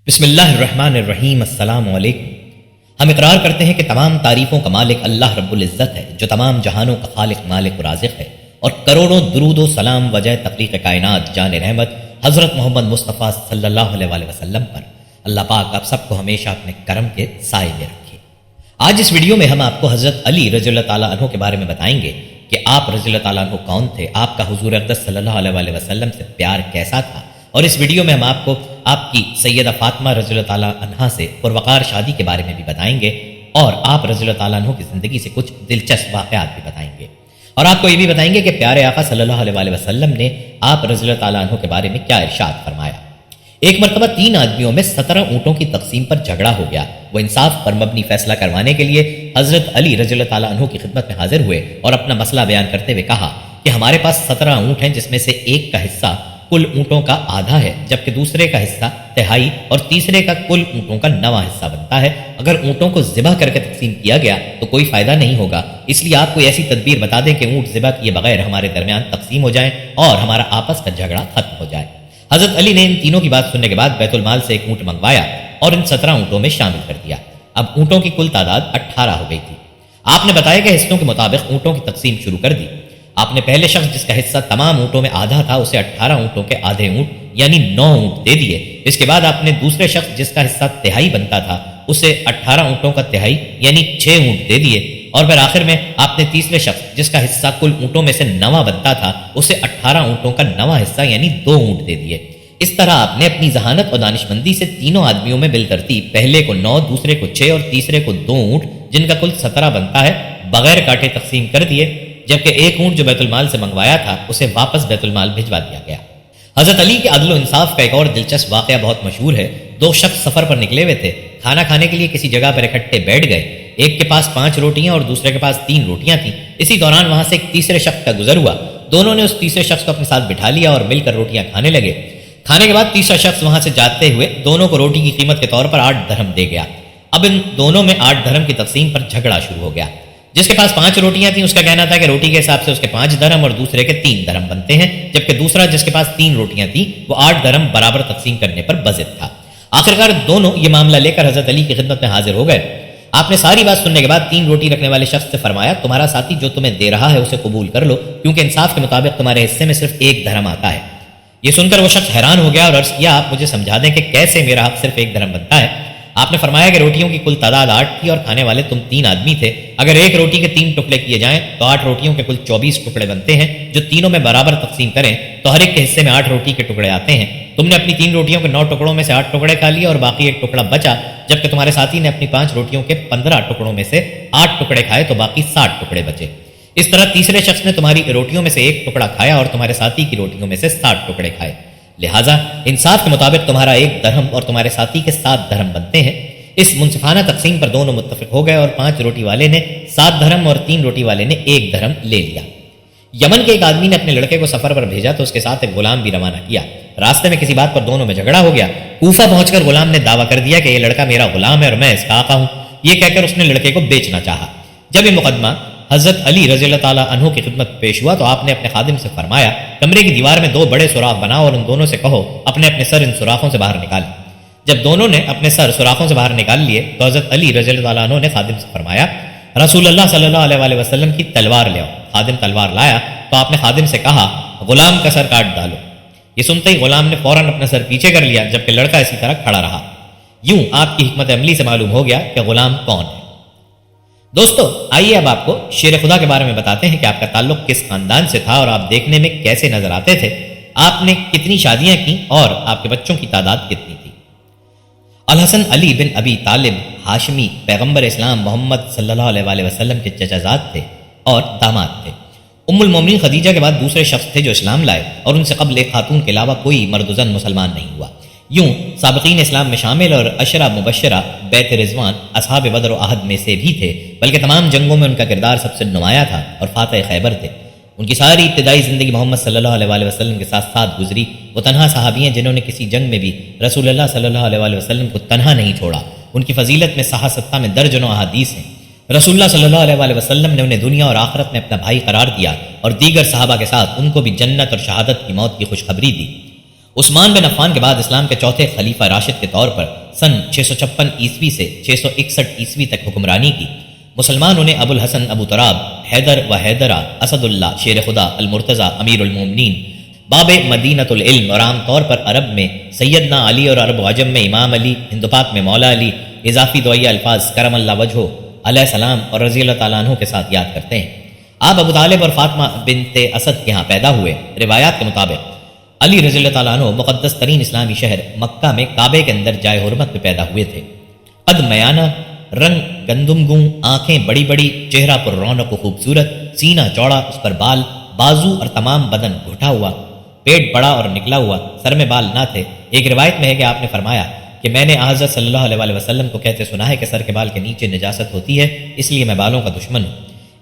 بسم اللہ الرحمن الرحیم۔ السلام علیکم۔ ہم اقرار کرتے ہیں کہ تمام تعریفوں کا مالک اللہ رب العزت ہے، جو تمام جہانوں کا خالق مالک و رازق ہے، اور کروڑوں درود و سلام وجہ تخلیق کائنات جان رحمت حضرت محمد مصطفیٰ صلی اللہ علیہ وآلہ وسلم پر اللہ پاک آپ سب کو ہمیشہ اپنے کرم کے سائے میں رکھے۔ آج اس ویڈیو میں ہم آپ کو حضرت علی رضی اللہ تعالیٰ عنہ کے بارے میں بتائیں گے کہ آپ رضی اللہ تعالیٰ عنہ کون تھے، آپ کا حضور اقدس صلی اللہ علیہ وآلہ وسلم سے پیار کیسا تھا، اور اس ویڈیو میں ہم آپ کو آپ کی سیدہ فاطمہ رضی اللہ تعالیٰ عنہا سے پروقار شادی کے بارے میں بھی بتائیں گے، اور آپ رضی اللہ تعالیٰ عنہ کی زندگی سے کچھ دلچسپ واقعات بھی بتائیں گے، اور آپ کو یہ بھی بتائیں گے کہ پیارے آقا صلی اللہ علیہ وآلہ وسلم نے آپ رضی اللہ تعالیٰ عنہ کے بارے میں کیا ارشاد فرمایا۔ ایک مرتبہ 3 آدمیوں میں 17 اونٹوں کی تقسیم پر جھگڑا ہو گیا۔ وہ انصاف پر مبنی فیصلہ کروانے کے لیے حضرت علی رضی اللہ تعالیٰ عنہ کی خدمت میں حاضر ہوئے اور اپنا مسئلہ بیان کرتے ہوئے کہا کہ ہمارے پاس 17 اونٹ ہیں، جس میں سے ایک کا حصہ کل اونٹوں کا آدھا ہے، جبکہ دوسرے کا حصہ تہائی اور تیسرے کا کل اونٹوں کا 9واں حصہ بنتا ہے۔ اگر اونٹوں کو ذبح کر کے تقسیم کیا گیا تو کوئی فائدہ نہیں ہوگا، اس لیے آپ کوئی ایسی تدبیر بتا دیں کہ اونٹ ذبح کیے بغیر ہمارے درمیان تقسیم ہو جائیں اور ہمارا آپس کا جھگڑا ختم ہو جائے۔ حضرت علی نے ان تینوں کی بات سننے کے بعد بیت المال سے ایک اونٹ منگوایا اور ان 17 اونٹوں میں شامل کر دیا۔ اب اونٹوں کی کل تعداد 18 ہو گئی تھی۔ آپ نے بتایا کہ حصوں کے مطابق اونٹوں کی تقسیم شروع کر دی۔ آپ نے پہلے شخص جس کا حصہ تمام اونٹوں میں آدھا تھا اسے 18 اونٹوں کے آدھے اونٹ یعنی 9 اونٹ دے دیے۔ اس کے بعد آپ نے دوسرے شخص جس کا حصہ تہائی بنتا تھا اسے 18 اونٹوں کا تہائی یعنی 6 اونٹ دے دیے، اور پھر آخر میں آپ نے تیسرے شخص جس کا حصہ کل اونٹوں میں سے 9واں بنتا تھا اسے 18 اونٹوں کا 9واں حصہ یعنی 2 اونٹ دے دیے۔ اس طرح آپ نے اپنی ذہانت اور دانشمندی سے تینوں آدمیوں میں بالترتیب پہلے کو 9، دوسرے کو 6 اور تیسرے کو 2 اونٹ جن کا کل 17 بنتا ہے بغیر کاٹے تقسیم کر دیے، جبکہ ایک اونٹ جو بیت المال سے منگوایا تھا اسے واپس بیت المال بھجوا دیا گیا۔ حضرت علی کے عدل و انصاف کا ایک اور دلچسپ واقعہ بہت مشہور ہے۔ 2 شخص سفر پر نکلے ہوئے تھے، کھانا کھانے کے لیے کسی جگہ پر اکٹھے بیٹھ گئے۔ ایک کے پاس 5 روٹیاں اور دوسرے کے پاس 3 روٹیاں تھیں۔ اسی دوران وہاں سے ایک تیسرے شخص کا گزر ہوا۔ دونوں نے اس تیسرے شخص کو اپنے ساتھ بٹھا لیا اور مل کر روٹیاں کھانے لگے۔ کھانے کے بعد تیسرا شخص وہاں سے جاتے ہوئے دونوں کو روٹی کی قیمت کے طور پر 8 درہم دے گیا۔ اب ان دونوں میں 8 درہم کی تقسیم پر جھگڑا شروع ہو گیا۔ جس کے پاس 5 روٹیاں تھیں اس کا کہنا تھا کہ روٹی کے حساب سے اس کے 5 درہم اور دوسرے کے 3 درہم بنتے ہیں، جبکہ دوسرا جس کے پاس 3 روٹیاں تھیں وہ 8 درہم برابر تقسیم کرنے پر بضد تھا۔ آخرکار دونوں یہ معاملہ لے کر حضرت علی کی خدمت میں حاضر ہو گئے۔ آپ نے ساری بات سننے کے بعد 3 روٹی رکھنے والے شخص سے فرمایا تمہارا ساتھی جو تمہیں دے رہا ہے اسے قبول کر لو، کیونکہ انصاف کے مطابق تمہارے حصے میں صرف 1 درہم آتا ہے۔ یہ سن کر وہ شخص حیران ہو گیا اور عرض کیا آپ مجھے سمجھا دیں کہ کیسے میرا حق صرف 1 درہم بنتا ہے۔ آپ نے فرمایا کہ روٹیوں کی کل تعداد 8 تھی اور کھانے والے تم 3 آدمی تھے۔ اگر ایک روٹی کے 3 ٹکڑے کیے جائیں تو 8 روٹیوں کے کل 24 ٹکڑے بنتے ہیں، جو تینوں میں برابر تقسیم کریں تو ہر ایک کے حصے میں 8 روٹی کے ٹکڑے آتے ہیں۔ تم نے اپنی 3 روٹیوں کے 9 ٹکڑوں میں سے 8 ٹکڑے کھا لیے اور باقی 1 ٹکڑا بچا، جبکہ تمہارے ساتھی نے اپنی 5 روٹیوں کے 15 ٹکڑوں میں سے 8 ٹکڑے کھائے تو باقی 60 ٹکڑے بچے۔ اس طرح تیسرے شخص نے تمہاری روٹیوں میں سے 1 ٹکڑا کھایا اور تمہارے ساتھی کی روٹیوں میں سے 60 ٹکڑے کھائے۔ لہٰذا انصاف کے مطابق تمہارا 1 درہم اور تمہارے ساتھی کے 7 درہم بنتے ہیں۔ اس منصفانہ تقسیم پر دونوں متفق ہو گئے اور 5 روٹی والے نے 7 درہم اور 3 روٹی والے نے 1 درہم لے لیا۔ یمن کے ایک آدمی نے اپنے لڑکے کو سفر پر بھیجا تو اس کے ساتھ ایک غلام بھی روانہ کیا۔ راستے میں کسی بات پر دونوں میں جھگڑا ہو گیا۔ کوفہ پہنچ کر غلام نے دعویٰ کر دیا کہ یہ لڑکا میرا غلام ہے اور میں اس کا آقا ہوں۔ یہ کہہ کر اس نے لڑکے کو بیچنا چاہا۔ جب یہ مقدمہ حضرت علی رضی اللہ تعالیٰ عنہ کی خدمت پیش ہوا تو آپ نے اپنے خادم سے فرمایا کمرے کی دیوار میں 2 بڑے سوراخ بناؤ اور ان دونوں سے کہو اپنے اپنے سر ان سوراخوں سے باہر نکالیں۔ جب دونوں نے اپنے سر سوراخوں سے باہر نکال لیے تو حضرت علی رضی اللہ تعالیٰ عنہ نے خادم سے فرمایا رسول اللہ صلی اللہ علیہ وآلہ وسلم کی تلوار لے آؤ۔ خادم تلوار لایا تو آپ نے خادم سے کہا غلام کا سر کاٹ ڈالو۔ یہ سنتے ہی غلام نے فوراً اپنا سر پیچھے کر لیا، جبکہ لڑکا اسی طرح کھڑا رہا۔ یوں آپ کی حکمت عملی سے معلوم ہو گیا کہ غلام کون ہے۔ دوستو آئیے اب آپ کو شیر خدا کے بارے میں بتاتے ہیں کہ آپ کا تعلق کس خاندان سے تھا اور آپ دیکھنے میں کیسے نظر آتے تھے، آپ نے کتنی شادیاں کی اور آپ کے بچوں کی تعداد کتنی تھی۔ الحسن علی بن ابی طالب ہاشمی پیغمبر اسلام محمد صلی اللہ علیہ وآلہ وسلم کے چچا زاد تھے اور داماد تھے۔ ام المومنین خدیجہ کے بعد دوسرے شخص تھے جو اسلام لائے اور ان سے قبل ایک خاتون کے علاوہ کوئی مرد و زن مسلمان نہیں ہوا۔ یوں سابقین اسلام میں شامل اور عشرہ مبشرہ بیت رضوان اصحاب بدر و احد میں سے بھی تھے، بلکہ تمام جنگوں میں ان کا کردار سب سے نمایاں تھا اور فاتح خیبر تھے۔ ان کی ساری ابتدائی زندگی محمد صلی اللہ علیہ وآلہ وسلم کے ساتھ ساتھ گزری۔ وہ تنہا صحابی ہیں جنہوں نے کسی جنگ میں بھی رسول اللہ صلی اللہ علیہ وآلہ وسلم کو تنہا نہیں چھوڑا۔ ان کی فضیلت میں صحاح ستہ میں درجنوں احادیث ہیں۔ رسول اللہ صلی اللہ علیہ وآلہ وسلم نے انہیں دنیا اور آخرت میں اپنا بھائی قرار دیا اور دیگر صحابہ کے ساتھ ان کو بھی جنت اور شہادت کی موت کی خوشخبری دی۔ عثمان بن عفان کے بعد اسلام کے چوتھے خلیفہ راشد کے طور پر سن 656 عیسوی سے 661 عیسوی تک حکمرانی کی۔ مسلمانوں نے ابو الحسن ابو تراب، حیدر و حیدرہ، اسد اللہ، شیر خدا، المرتضی، امیر المومنین، باب مدینۃ العلم، اور عام طور پر عرب میں سیدنا علی اور عرب و عجم میں امام علی، ہند پاک میں مولا علی، اضافی دعائیہ الفاظ کرم اللہ وجہہ علیہ السلام اور رضی اللہ تعالیٰ عنہ کے ساتھ یاد کرتے ہیں۔ آپ ابو طالب اور فاطمہ بنت اسد کے ہاں پیدا ہوئے۔ روایات کے مطابق علی رضی اللہ تعالیٰ عنہ مقدس ترین اسلامی شہر مکہ میں کعبے کے اندر جائے حرمت میں پیدا ہوئے تھے۔ قد میانہ، رنگ گندم گوں، آنکھیں بڑی بڑی، چہرہ پر رونق و خوبصورت، سینہ چوڑا، اس پر بال، بازو اور تمام بدن گھٹا ہوا، پیٹ بڑا اور نکلا ہوا، سر میں بال نہ تھے۔ ایک روایت میں ہے کہ آپ نے فرمایا کہ میں نے حضرت صلی اللہ علیہ وسلم کو کہتے سنا ہے کہ سر کے بال کے نیچے نجاست ہوتی ہے، اس لیے میں بالوں کا دشمن ہوں۔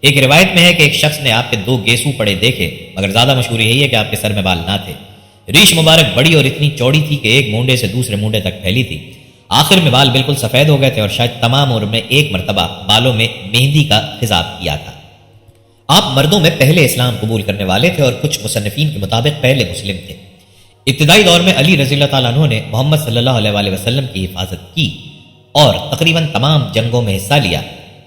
ایک روایت میں ہے کہ ایک شخص نے آپ کے 2 گیسو پڑے دیکھے، مگر زیادہ مشہور یہی ہے کہ آپ کے سر میں بال نہ تھے۔ ریش مبارک بڑی اور اتنی چوڑی تھی کہ ایک مونڈے سے دوسرے مونڈے تک پھیلی تھی۔ آخر میں بال بالکل سفید ہو گئے تھے اور شاید تمام عمر میں ایک مرتبہ بالوں میں مہندی کا خضاب کیا تھا۔ آپ مردوں میں پہلے اسلام قبول کرنے والے تھے اور کچھ مصنفین کے مطابق پہلے مسلم تھے۔ ابتدائی دور میں علی رضی اللہ تعالیٰ عنہ نے محمد صلی اللہ علیہ وسلم کی حفاظت کی اور تقریباً تمام جنگوں میں حصہ لیا۔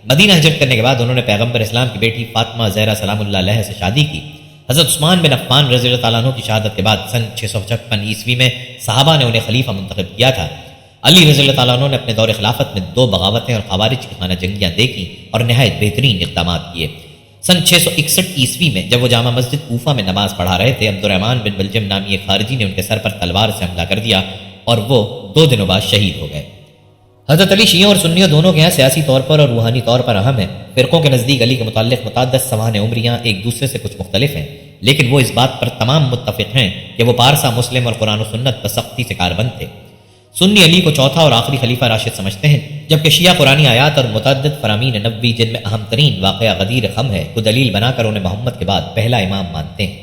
مدینہ ہجرت کرنے کے بعد انہوں نے پیغمبر اسلام کی بیٹی فاطمہ زہرا سلام اللہ علیہ سے شادی کی۔ حضرت عثمان بن عفان رضی اللہ تعالیٰ عنہ کی شہادت کے بعد سن 656 عیسوی میں صحابہ نے انہیں خلیفہ منتخب کیا تھا۔ علی رضی اللہ تعالیٰ عنہ نے اپنے دور خلافت میں 2 بغاوتیں اور خوارج کی خانہ جنگیاں دیکھی اور نہایت بہترین اقدامات کیے۔ سن 661 عیسوی میں جب وہ جامع مسجد کوفہ میں نماز پڑھا رہے تھے، عبد الرحمن بن بلجم نامی ایک خارجی نے ان کے سر پر تلوار سے حملہ کر دیا اور وہ 2 دنوں بعد شہید ہو گئے۔ حضرت علی شیعوں اور سنیوں دونوں کے یہاں سیاسی طور پر اور روحانی طور پر اہم ہیں۔ فرقوں کے نزدیک علی کے متعلق متعدد سوانح عمریاں ایک دوسرے سے کچھ مختلف ہیں، لیکن وہ اس بات پر تمام متفق ہیں کہ وہ پارسا مسلم اور قرآن و سنت پر سختی سے کاربند تھے۔ سنی علی کو چوتھا اور آخری خلیفہ راشد سمجھتے ہیں، جبکہ شیعہ قرآنی آیات اور متعدد فرامین نبوی جن میں اہم ترین واقعہ غدیر خم ہے کو دلیل بنا کر انہیں محمد کے بعد پہلا امام مانتے ہیں۔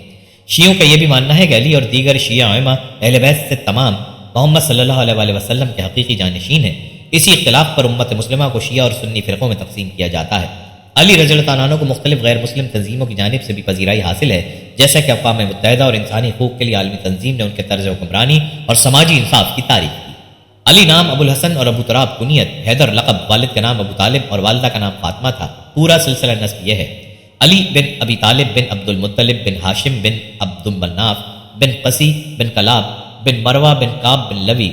شیعوں کا یہ بھی ماننا ہے کہ علی اور دیگر شیعہ ائمہ اہل بیت سے تمام محمد صلی اللہ علیہ وسلم کے حقیقی جانشین ہیں۔ اسی اختلاف پر امت مسلمہ کو شیعہ اور سنی فرقوں میں تقسیم کیا جاتا ہے۔ علی رضی اللہ تعالیٰ عنہ کو مختلف غیر مسلم تنظیموں کی جانب سے بھی پذیرائی حاصل ہے، جیسا کہ اقوام متحدہ اور انسانی حقوق کے لیے عالمی تنظیم نے ان کے طرز حکمرانی اور سماجی انصاف کی تعریف کی۔ علی نام ابو الحسن اور ابو تراب کنیت، حیدر لقب، والد کا نام ابو طالب اور والدہ کا نام فاطمہ تھا۔ پورا سلسلہ نسب یہ ہے: علی بن ابی طالب بن عبد المطلب بن ہاشم بن عبد مناف بن قسی بن کلاب بن مروہ بن کعب بن لوی۔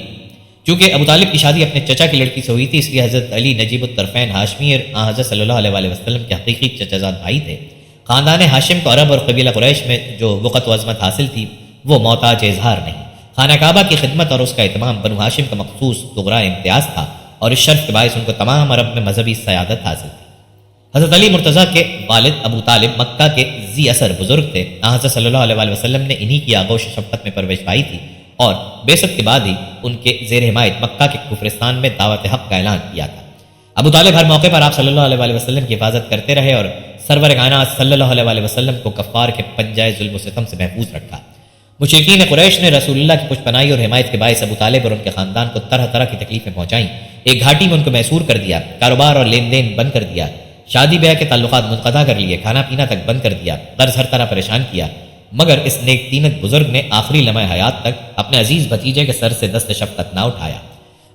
چونکہ ابو طالب کی شادی اپنے چچا کی لڑکی سے ہوئی تھی، اس لیے حضرت علی نجیب الطرفین ہاشمی اور حضرت صلی اللہ علیہ وسلم کے حقیقی چچا زاد بھائی تھے۔ خاندان ہاشم کو عرب اور قبیلہ قریش میں جو وقت و عظمت حاصل تھی وہ محتاج اظہار نہیں۔ خانہ کعبہ کی خدمت اور اس کا اہتمام بنو ہاشم کا مخصوص دغرا امتیاز تھا اور اس شرف کے باعث ان کو تمام عرب میں مذہبی سیادت حاصل تھی۔ حضرت علی مرتضیٰ کے والد ابو طالب مکہ کے ذی اثر بزرگ تھے۔ حضرت صلی اللہ علیہ وسلم نے انہی کی آغوش شفقت میں پرورش پائی تھی اور بعثت کے بعد ہی ان کے زیر حمایت مکہ کے کفرستان میں دعوت حق کا اعلان کیا تھا۔ ابو طالب ہر موقع پر آپ صلی اللہ علیہ وسلم کی حفاظت کرتے رہے اور سرور کائنات صلی اللہ علیہ وسلم کو کفار کے پنجہ ظلم و ستم سے محفوظ رکھا۔ مشرکین قریش نے رسول اللہ کی پشت پناہی اور حمایت کے باعث ابو طالب اور ان کے خاندان کو طرح طرح کی تکلیفیں پہنچائیں۔ ایک گھاٹی میں ان کو محصور کر دیا، کاروبار اور لین دین بند کر دیا، شادی بیاہ کے تعلقات منقطع کر لیے، کھانا پینا تک بند کر دیا، قرض ہر طرح پریشان کیا، مگر اس نیک تینت بزرگ نے آخری لمحہ حیات تک اپنے عزیز بھتیجے کے سر سے دست شفقت نہ اٹھایا۔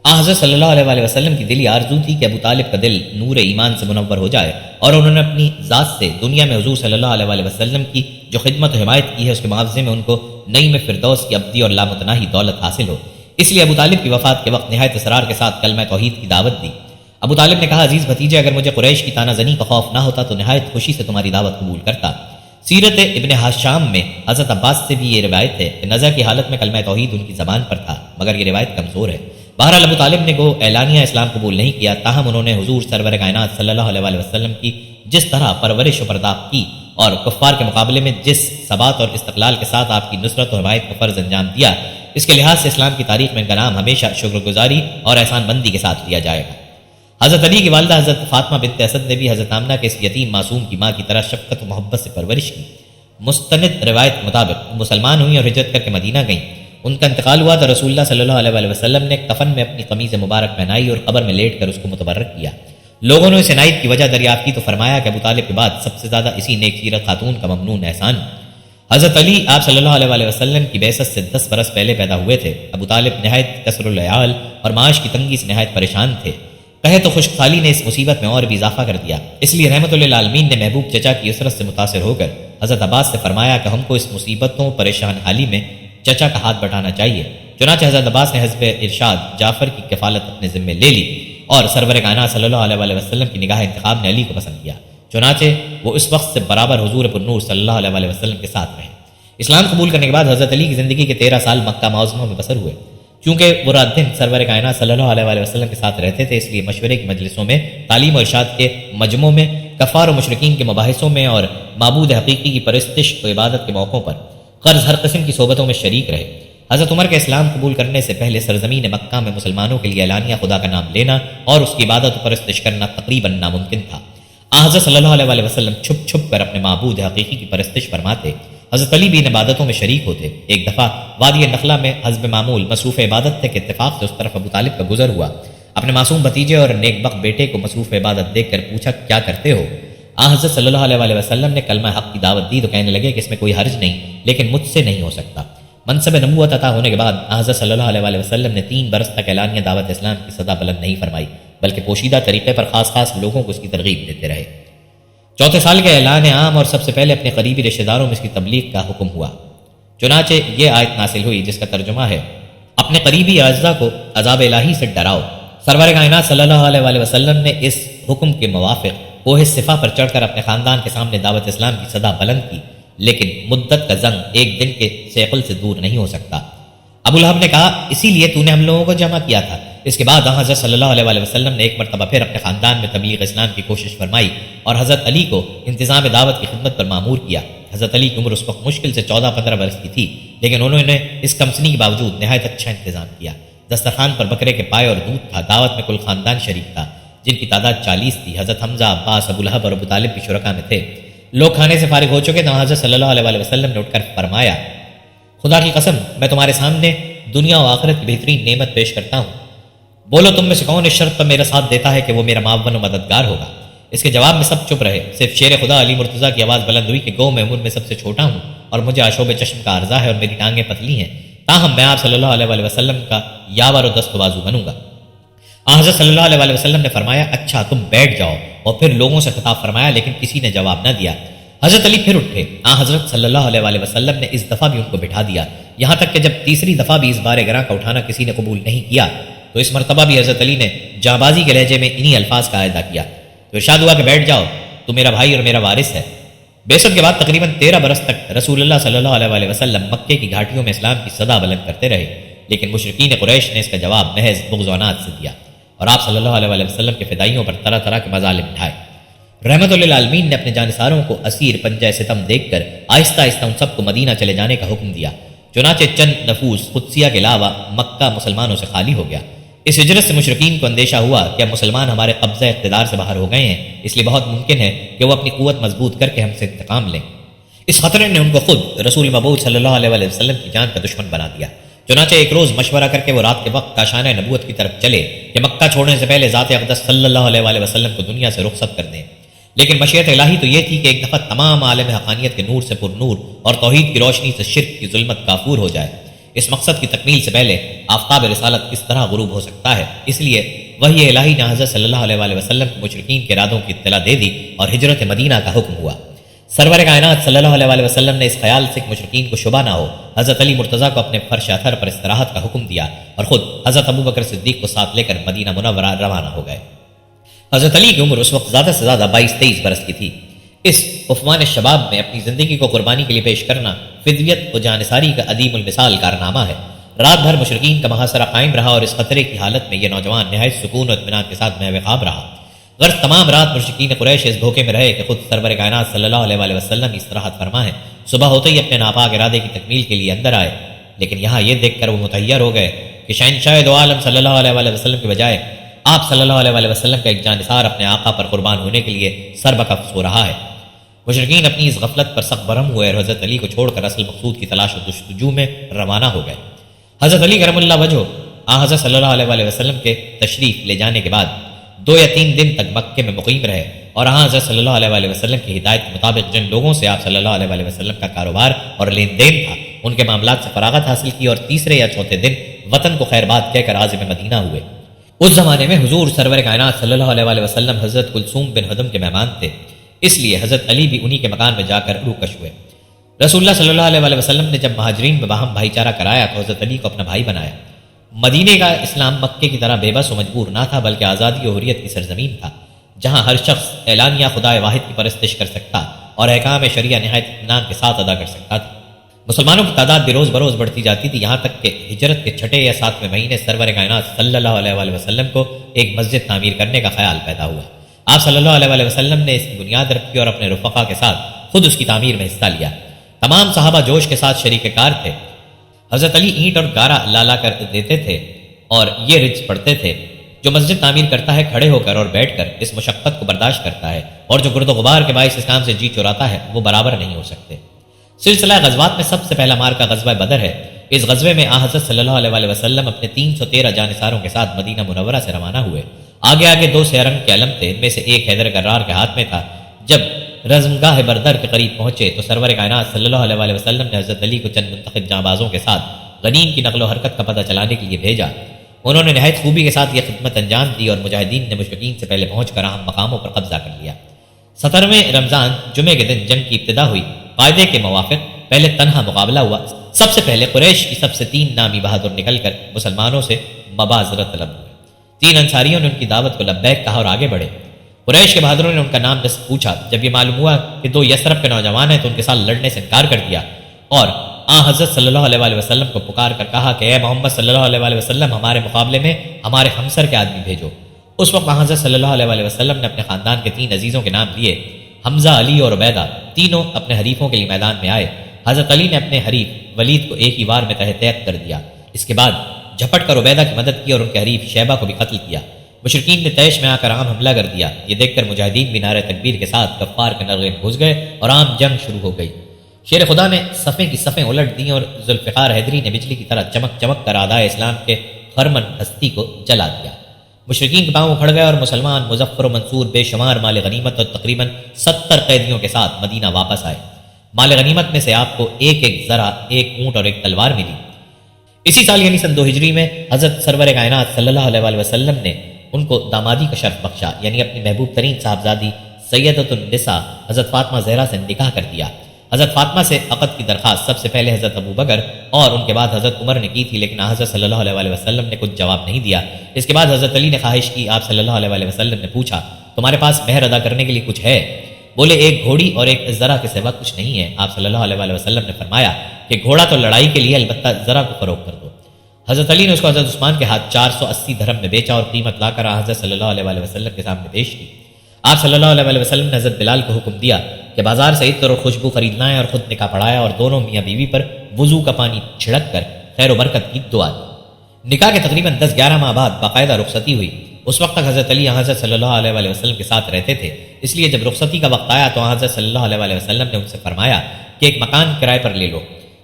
حضرت صلی اللہ علیہ وسلم کی دلی آرزو تھی کہ ابو طالب کا دل نور ایمان سے منور ہو جائے اور انہوں نے اپنی ذات سے دنیا میں حضور صلی اللہ علیہ وسلم کی جو خدمت و حمایت کی ہے اس کے معاوضے میں ان کو نعیم فردوس کی ابدی اور لامتناہی دولت حاصل ہو۔ اس لیے ابو طالب کی وفات کے وقت نہایت اصرار کے ساتھ کلمہ توحید کی دعوت دی۔ ابو طالب نے کہا، عزیز بھتیجے، اگر مجھے قریش کی طعنہ زنی کا خوف نہ ہوتا تو نہایت خوشی سے تمہاری دعوت قبول کرتا۔ سیرت ابن حشام میں حضرت عباس سے بھی یہ روایت ہے کہ نزع کی حالت میں کلمہ توحید ان کی زبان پر تھا، مگر یہ روایت کمزور ہے۔ بہرحال ابو طالب نے وہ اعلانیہ اسلام قبول نہیں کیا، تاہم انہوں نے حضور سرور کائنات صلی اللہ علیہ وسلم کی جس طرح پرورش و پرداخت کی اور کفار کے مقابلے میں جس ثبات اور استقلال کے ساتھ آپ کی نصرت و حمایت کا فرض انجام دیا، اس کے لحاظ سے اسلام کی تاریخ میں ان کا نام ہمیشہ شکر گزاری اور احسان بندی کے ساتھ لیا جائے گا۔ حضرت علی کی والدہ حضرت فاطمہ بنت اسد نے بھی حضرت آمنہ کے اس یتیم معصوم کی ماں کی طرح شفقت و محبت سے پرورش کی۔ مستند روایت مطابق مسلمان ہوئیں اور ہجرت کر کے مدینہ گئیں۔ ان کا انتقال ہوا تو رسول اللہ صلی اللہ علیہ وسلم نے کفن میں اپنی قمیض مبارک پہنائی اور قبر میں لیٹ کر اس کو متبرک کیا۔ لوگوں نے اس عنایت کی وجہ دریافت کی تو فرمایا کہ ابو طالب کے بعد سب سے زیادہ اسی نیک سیرت خاتون کا ممنون احسان۔ حضرت علی آپ صلی اللہ علیہ وسلم کی بعثت سے 10 برس پہلے پیدا ہوئے تھے۔ ابو طالب نہایت کثر العیال اور معاش کی تنگی سے نہایت پریشان تھے۔ کہے تو خشک سالی نے اس مصیبت میں اور بھی اضافہ کر دیا۔ اس لیے رحمت للعالمین نے محبوب چچا کی اسرت سے متاثر ہو کر حضرت عباس سے فرمایا کہ ہم کو اس مصیبتوں پریشان حالی میں چچا کا ہاتھ بٹانا چاہیے۔ چنانچہ حضرت عباس نے حزب ارشاد جعفر کی کفالت اپنے ذمے لے لی اور سرور کائنات صلی اللہ علیہ وسلم کی نگاہ انتخاب نے علی کو پسند کیا۔ چنانچہ وہ اس وقت سے برابر حضور پر نور صلی اللہ علیہ وسلم کے ساتھ رہے۔ اسلام قبول کرنے کے بعد حضرت علی کی زندگی کے 13 سال مکہ معظمہ میں بسر ہوئے۔ چونکہ وہ رات دن سرور کائنات صلی اللہ علیہ وسلم کے ساتھ رہتے تھے، اس لیے مشورے کی مجلسوں میں، تعلیم و ارشاد کے مجمعوں میں، کفار و مشرکین کے مباحثوں میں اور معبود حقیقی کی پرستش و عبادت کے موقعوں پر قرض ہر قسم کی صحبتوں میں شریک رہے۔ حضرت عمر کے اسلام قبول کرنے سے پہلے سرزمین مکہ میں مسلمانوں کے لیے اعلانیہ خدا کا نام لینا اور اس کی عبادت و پرستش کرنا تقریباً ناممکن تھا۔ حضرت صلی اللہ علیہ وسلم چھپ چھپ کر اپنے معبود حقیقی کی پرستش فرماتے۔ حضرت علی بھی ان عبادتوں میں شریک ہوتے۔ ایک دفعہ وادی نخلا میں حسب معمول مصروف عبادت تھے کہ اتفاق سے اس طرف ابو طالب کا گزر ہوا۔ اپنے معصوم بھتیجے اور نیک بخت بیٹے کو مصروف عبادت دیکھ کر پوچھا کیا کرتے ہو؟ حضرت صلی اللہ علیہ وسلم نے کلمہ حق کی دعوت دی تو کہنے لگے کہ اس میں کوئی حرج نہیں، لیکن مجھ سے نہیں ہو سکتا۔ منصب نبوت عطا ہونے کے بعد حضرت صلی اللہ علیہ وسلم نے 3 برس تک اعلانیہ دعوت اسلام کی صدا بلند نہیں فرمائی، بلکہ پوشیدہ طریقے پر خاص لوگوں کو اس کی ترغیب دیتے رہے۔ چوتھے سال کے اعلان عام اور سب سے پہلے اپنے قریبی رشتہ داروں میں اس کی تبلیغ کا حکم ہوا۔ چنانچہ یہ آیت نازل ہوئی جس کا ترجمہ ہے اپنے قریبی اعزاء کو عذاب الہی سے ڈراؤ۔ سرور کائنات صلی اللہ علیہ وسلم نے اس حکم کے موافق کوہ صفا پر چڑھ کر اپنے خاندان کے سامنے دعوت اسلام کی صدا بلند کی، لیکن مدت کا زنگ ایک دن کے سیقل سے دور نہیں ہو سکتا۔ ابو لہب نے کہا اسی لیے تو نے ہم لوگوں کو جمع کیا تھا۔ اس کے بعد حضرت صلی اللہ علیہ وسلم نے ایک مرتبہ پھر اپنے خاندان میں تبلیغ اسلام کی کوشش فرمائی اور حضرت علی کو انتظام دعوت کی خدمت پر مامور کیا۔ حضرت علی کی عمر اس وقت مشکل سے 14-15 برس کی تھی، لیکن انہوں نے اس کمسنی کے باوجود نہایت اچھا انتظام کیا۔ دسترخوان پر بکرے کے پائے اور دودھ تھا۔ دعوت میں کل خاندان شریک تھا جن کی تعداد 40 تھی۔ حضرت حمزہ، عباس، ابو لہب اور ابو طالب بھی شرکا میں تھے۔ لوگ کھانے سے فارغ ہو چکے تو حضرت صلی اللہ علیہ وسلم نے اٹھ کر فرمایا خدا کی قسم میں تمہارے سامنے دنیا و آخرت کی بہترین نعمت پیش کرتا ہوں، بولو تم میں سے کون اس شرط پر میرا ساتھ دیتا ہے کہ وہ میرا معاون و مددگار ہوگا؟ اس کے جواب میں سب چپ رہے، صرف شیر خدا علی مرتضیٰ کی آواز بلند ہوئی کہ گو میں عمر میں سب سے چھوٹا ہوں اور مجھے آشوب چشم کا عرضہ ہے اور میری ٹانگیں پتلی ہیں، تاہم میں آپ صلی اللہ علیہ وسلم کا یاور و دست بازو بنوں گا۔ حضرت صلی اللہ علیہ وسلم نے فرمایا اچھا تم بیٹھ جاؤ، اور پھر لوگوں سے خطاب فرمایا لیکن کسی نے جواب نہ دیا۔ حضرت علی پھر اٹھے۔ حضرت صلی اللہ علیہ وسلم نے اس دفعہ بھی ان کو بٹھا دیا، یہاں تک کہ جب تیسری دفعہ بھی اس بار گراں کا اٹھانا کسی نے قبول نہیں کیا تو اس مرتبہ بھی حضرت علی نے جانبازی کے لہجے میں انہی الفاظ کا ادا کیا تو ارشاد ہوا کہ بیٹھ جاؤ، تو میرا بھائی اور میرا وارث ہے۔ بعثت کے بعد تقریباً 13 برس تک رسول اللہ صلی اللہ علیہ وسلم مکے کی گھاٹیوں میں اسلام کی صدا بلند کرتے رہے، لیکن مشرکین قریش نے اس کا جواب محض بغض و عناد سے دیا اور آپ صلی اللہ علیہ وسلم کے فدائیوں پر طرح طرح کے مظالم اٹھائے۔ رحمت للعالمین نے اپنے جانثاروں کو اسیر پنجہ ستم دیکھ کر آہستہ آہستہ ان سب کو مدینہ چلے جانے کا حکم دیا۔ چنانچہ چند نفوس قدسیہ کے علاوہ مکہ مسلمانوں سے خالی ہو گیا۔ اس ہجرت سے مشرکین کو اندیشہ ہوا کہ اب مسلمان ہمارے قبضہ اقتدار سے باہر ہو گئے ہیں، اس لیے بہت ممکن ہے کہ وہ اپنی قوت مضبوط کر کے ہم سے انتقام لیں۔ اس خطرے نے ان کو خود رسول مبعوث صلی اللہ علیہ وسلم کی جان کا دشمن بنا دیا۔ چنانچہ ایک روز مشورہ کر کے وہ رات کے وقت کاشانہ نبوت کی طرف چلے کہ مکہ چھوڑنے سے پہلے ذات اقدس صلی اللہ علیہ وسلم کو دنیا سے رخصت کر دیں، لیکن مشیت الہی تو یہ تھی کہ ایک دفعہ تمام عالم حقانیت کے نور سے پر نور اور توحید کی روشنی سے شرک کی ظلمت کافور ہو جائے۔ اس مقصد کی تکمیل سے پہلے آفتاب رسالت کس طرح غروب ہو سکتا ہے، اس لیے وحی الہی نے حضرت صلی اللہ علیہ وسلم کو مشرکین کے ارادوں کی اطلاع دے دی اور ہجرت مدینہ کا حکم ہوا۔ سرور کائنات صلی اللہ علیہ وسلم نے اس خیال سے کہ مشرکین کو شبہ نہ ہو حضرت علی مرتضیٰ کو اپنے فرش اثر پر استراحت کا حکم دیا اور خود حضرت ابو بکر صدیق کو ساتھ لے کر مدینہ منورہ روانہ ہو گئے۔ حضرت علی کی عمر اس وقت زیادہ سے زیادہ 22-23 برس کی تھی۔ اس عفمان شباب میں اپنی زندگی کو قربانی کے لیے پیش کرنا فدیت و جانثاری کا عدیم المثال کارنامہ ہے۔ رات بھر مشرکین کا محاصرہ قائم رہا اور اس خطرے کی حالت میں یہ نوجوان نہایت سکون و اطمینان کے ساتھ محو خواب رہا۔ غرض تمام رات مشرکین قریش اس دھوکے میں رہے کہ خود سرور کائنات صلی اللہ علیہ وسلم استراحت فرما ہے، صبح ہوتے ہی اپنے ناپاک ارادے کی تکمیل کے لیے اندر آئے، لیکن یہاں یہ دیکھ کر وہ متحیر ہو گئے کہ شہنشاہ دو عالم صلی اللہ علیہ وسلم کے بجائے آپ صلی اللہ علیہ وسلم کا ایک جانثار اپنے آقا پر قربان ہونے کے لیے سر بکف ہو رہا ہے۔ مشرکین اپنی اس غفلت پر سخت برہم ہوئے اور حضرت علی کو چھوڑ کر اصل مقصود کی تلاش و جستجو میں روانہ ہو گئے۔ حضرت علی کرم اللہ وجہ حضرت صلی اللہ علیہ وسلم کے تشریف لے جانے کے بعد 2 یا 3 دن تک مکے میں مقیم رہے اور ہاں حضرت صلی اللہ علیہ وسلم کی ہدایت کے مطابق جن لوگوں سے آپ صلی اللہ علیہ وسلم کا کاروبار اور لین دین تھا ان کے معاملات سے فراغت حاصل کی، اور تیسرے یا چوتھے دن وطن کو خیر بات کہہ کر عازم مدینہ ہوئے۔ اس زمانے میں حضور سرور کائنات صلی اللہ علیہ وسلم حضرت کلثوم بن ہدم کے مہمان تھے، اس لیے حضرت علی بھی انہی کے مکان میں جا کر روکش ہوئے۔ رسول اللہ صلی اللہ علیہ وسلم نے جب مہاجرین میں باہم بھائی چارہ کرایا تو حضرت علی کو اپنا بھائی بنایا۔ مدینے کا اسلام مکے کی طرح بے بس و مجبور نہ تھا، بلکہ آزادی و حریت کی سرزمین تھا، جہاں ہر شخص اعلانیہ خدا واحد کی پرستش کر سکتا اور احکام شریعہ نہایت اطمینان کے ساتھ ادا کر سکتا تھا۔ مسلمانوں کی تعداد بھی روز بروز بڑھتی جاتی تھی، یہاں تک کہ ہجرت کے چھٹے یا ساتویں مہینے سرور کائنات صلی اللہ علیہ وسلم کو ایک مسجد تعمیر کرنے کا خیال پیدا ہوا۔ آپ صلی اللہ علیہ وسلم نے اس کی بنیاد رکھی اور اپنے رفقا کے ساتھ خود اس کی تعمیر میں حصہ لیا۔ تمام صحابہ جوش کے ساتھ شریک کار تھے۔ حضرت علی اینٹ اور گارا لا کر دیتے تھے اور یہ رجز پڑھتے تھے، جو مسجد تعمیر کرتا ہے کھڑے ہو کر اور بیٹھ کر اس مشقت کو برداشت کرتا ہے، اور جو گرد و غبار کے باعث اس کام سے جی چراتا ہے وہ برابر نہیں ہو سکتے۔ سلسلہ غزوات میں سب سے پہلا مارکہ غزوہ بدر ہے۔ اس غزوے میں حضرت صلی اللہ علیہ وسلم اپنے 313 جانثاروں کے ساتھ مدینہ منورہ سے روانہ ہوئے۔ آگے آگے 2 رنگ کے علم تھے، ان میں سے ایک حیدر کرار کے ہاتھ میں تھا۔ جب رزمگاہ بردر کے قریب پہنچے تو سرور کائنات صلی اللہ علیہ وسلم نے حضرت علی کو چند منتخب جانبازوں کے ساتھ غنیم کی نقل و حرکت کا پتہ چلانے کے لیے بھیجا۔ انہوں نے نہایت خوبی کے ساتھ یہ خدمت انجام دی اور مجاہدین نے مشرکین سے پہلے پہنچ کر اہم مقاموں پر قبضہ کر لیا۔ 17ویں رمضان جمعے کے دن جنگ کی ابتدا ہوئی۔ قاعدے کے موافق پہلے تنہا مقابلہ ہوا۔ سب سے پہلے قریش کی سب سے 3 نامی بہادر نکل کر مسلمانوں سے مبازرت طلب ہوئے۔ 3 انصاریوں نے ان کی دعوت کو لبیک کہا اور آگے بڑھے۔ قریش کے بہادروں نے ان کا نام نسب پوچھا۔ جب یہ معلوم ہوا کہ 2 یثرب کے نوجوان ہیں تو ان کے ساتھ لڑنے سے انکار کر دیا اور حضرت صلی اللہ علیہ وسلم کو پکار کر کہا کہ اے محمد صلی اللہ علیہ وسلم، ہمارے مقابلے میں ہمارے ہمسر کے آدمی بھیجو۔ اس وقت حضرت صلی اللہ علیہ وسلم نے اپنے خاندان کے 3 عزیزوں کے نام لیے۔ حمزہ، علی اور عبیدہ تینوں اپنے حریفوں کے لیے میدان میں آئے۔ حضرت علی نے اپنے حریف ولید کو ایک ہی وار میں تہہ تیگ کر دیا۔ اس کے بعد جھپٹ کر عبیدہ کی مدد کی اور ان کے حریف شیبہ کو بھی قتل کیا۔ مشرکین نے طیش میں آ کر عام حملہ کر دیا۔ یہ دیکھ کر مجاہدین بھی نعرہ تکبیر کے ساتھ کفار کے نرغے میں گھس گئے اور عام جنگ شروع ہو گئی۔ شیر خدا نے صفیں کی صفیں الٹ دیں اور ذوالفقار حیدری نے بجلی کی طرح چمک چمک کر اعدائے اسلام کے خرمن ہستی کو جلا دیا۔ مشرکین کے پاؤں اکھڑ گئے اور مسلمان مظفر و منصور بے شمار مال غنیمت اور تقریباً 70 قیدیوں کے ساتھ مدینہ واپس آئے۔ مال غنیمت میں سے آپ کو ایک ذرہ، ایک اونٹ اور ایک تلوار ملی۔ اسی سال یعنی سن 2 ہجری میں حضرت سرور کائنات صلی اللہ علیہ وسلم نے ان کو دامادی کا شرف بخشا، یعنی اپنی محبوب ترین صاحبزادی سیدۃ النساء حضرت فاطمہ زہرا سے نکاح کر دیا۔ حضرت فاطمہ سے عقد کی درخواست سب سے پہلے حضرت ابوبکر اور ان کے بعد حضرت عمر نے کی تھی، لیکن حضرت صلی اللہ علیہ وسلم نے کچھ جواب نہیں دیا۔ اس کے بعد حضرت علی نے خواہش کی۔ آپ صلی اللہ علیہ وسلم نے پوچھا، تمہارے پاس مہر ادا کرنے کے لیے کچھ ہے؟ بولے، ایک گھوڑی اور ایک ذرہ کے سوا کچھ نہیں ہے۔ آپ صلی اللہ علیہ وسلم نے فرمایا کہ گھوڑا تو لڑائی کے لیے، البتہ ذرہ کو فروخت کر دو۔ حضرت علی نے اس کو حضرت عثمان کے ہاتھ 480 درہم میں بیچا اور قیمت لا کر حضرت صلی اللہ علیہ وسلم کے سامنے پیش کی۔ آپ صلی اللہ علیہ وسلم نے حضرت بلال کو حکم دیا کہ بازار سے عطر اور خوشبو خرید لائیں اور خود نکاح پڑھایا اور دونوں میاں بیوی پر وضو کا پانی چھڑک کر خیر و برکت کی دعا دی۔ نکاح کے تقریباً 10-11 ماہ بعد باقاعدہ رخصتی ہوئی۔ اس وقت تک حضرت علی حضرت صلی اللہ علیہ وسلم کے ساتھ رہتے تھے، اس لیے جب رخصتی کا وقت آیا تو حضرت صلی اللہ علیہ وسلم نے ان سے فرمایا کہ ایک مکان کرائے پر لے لو۔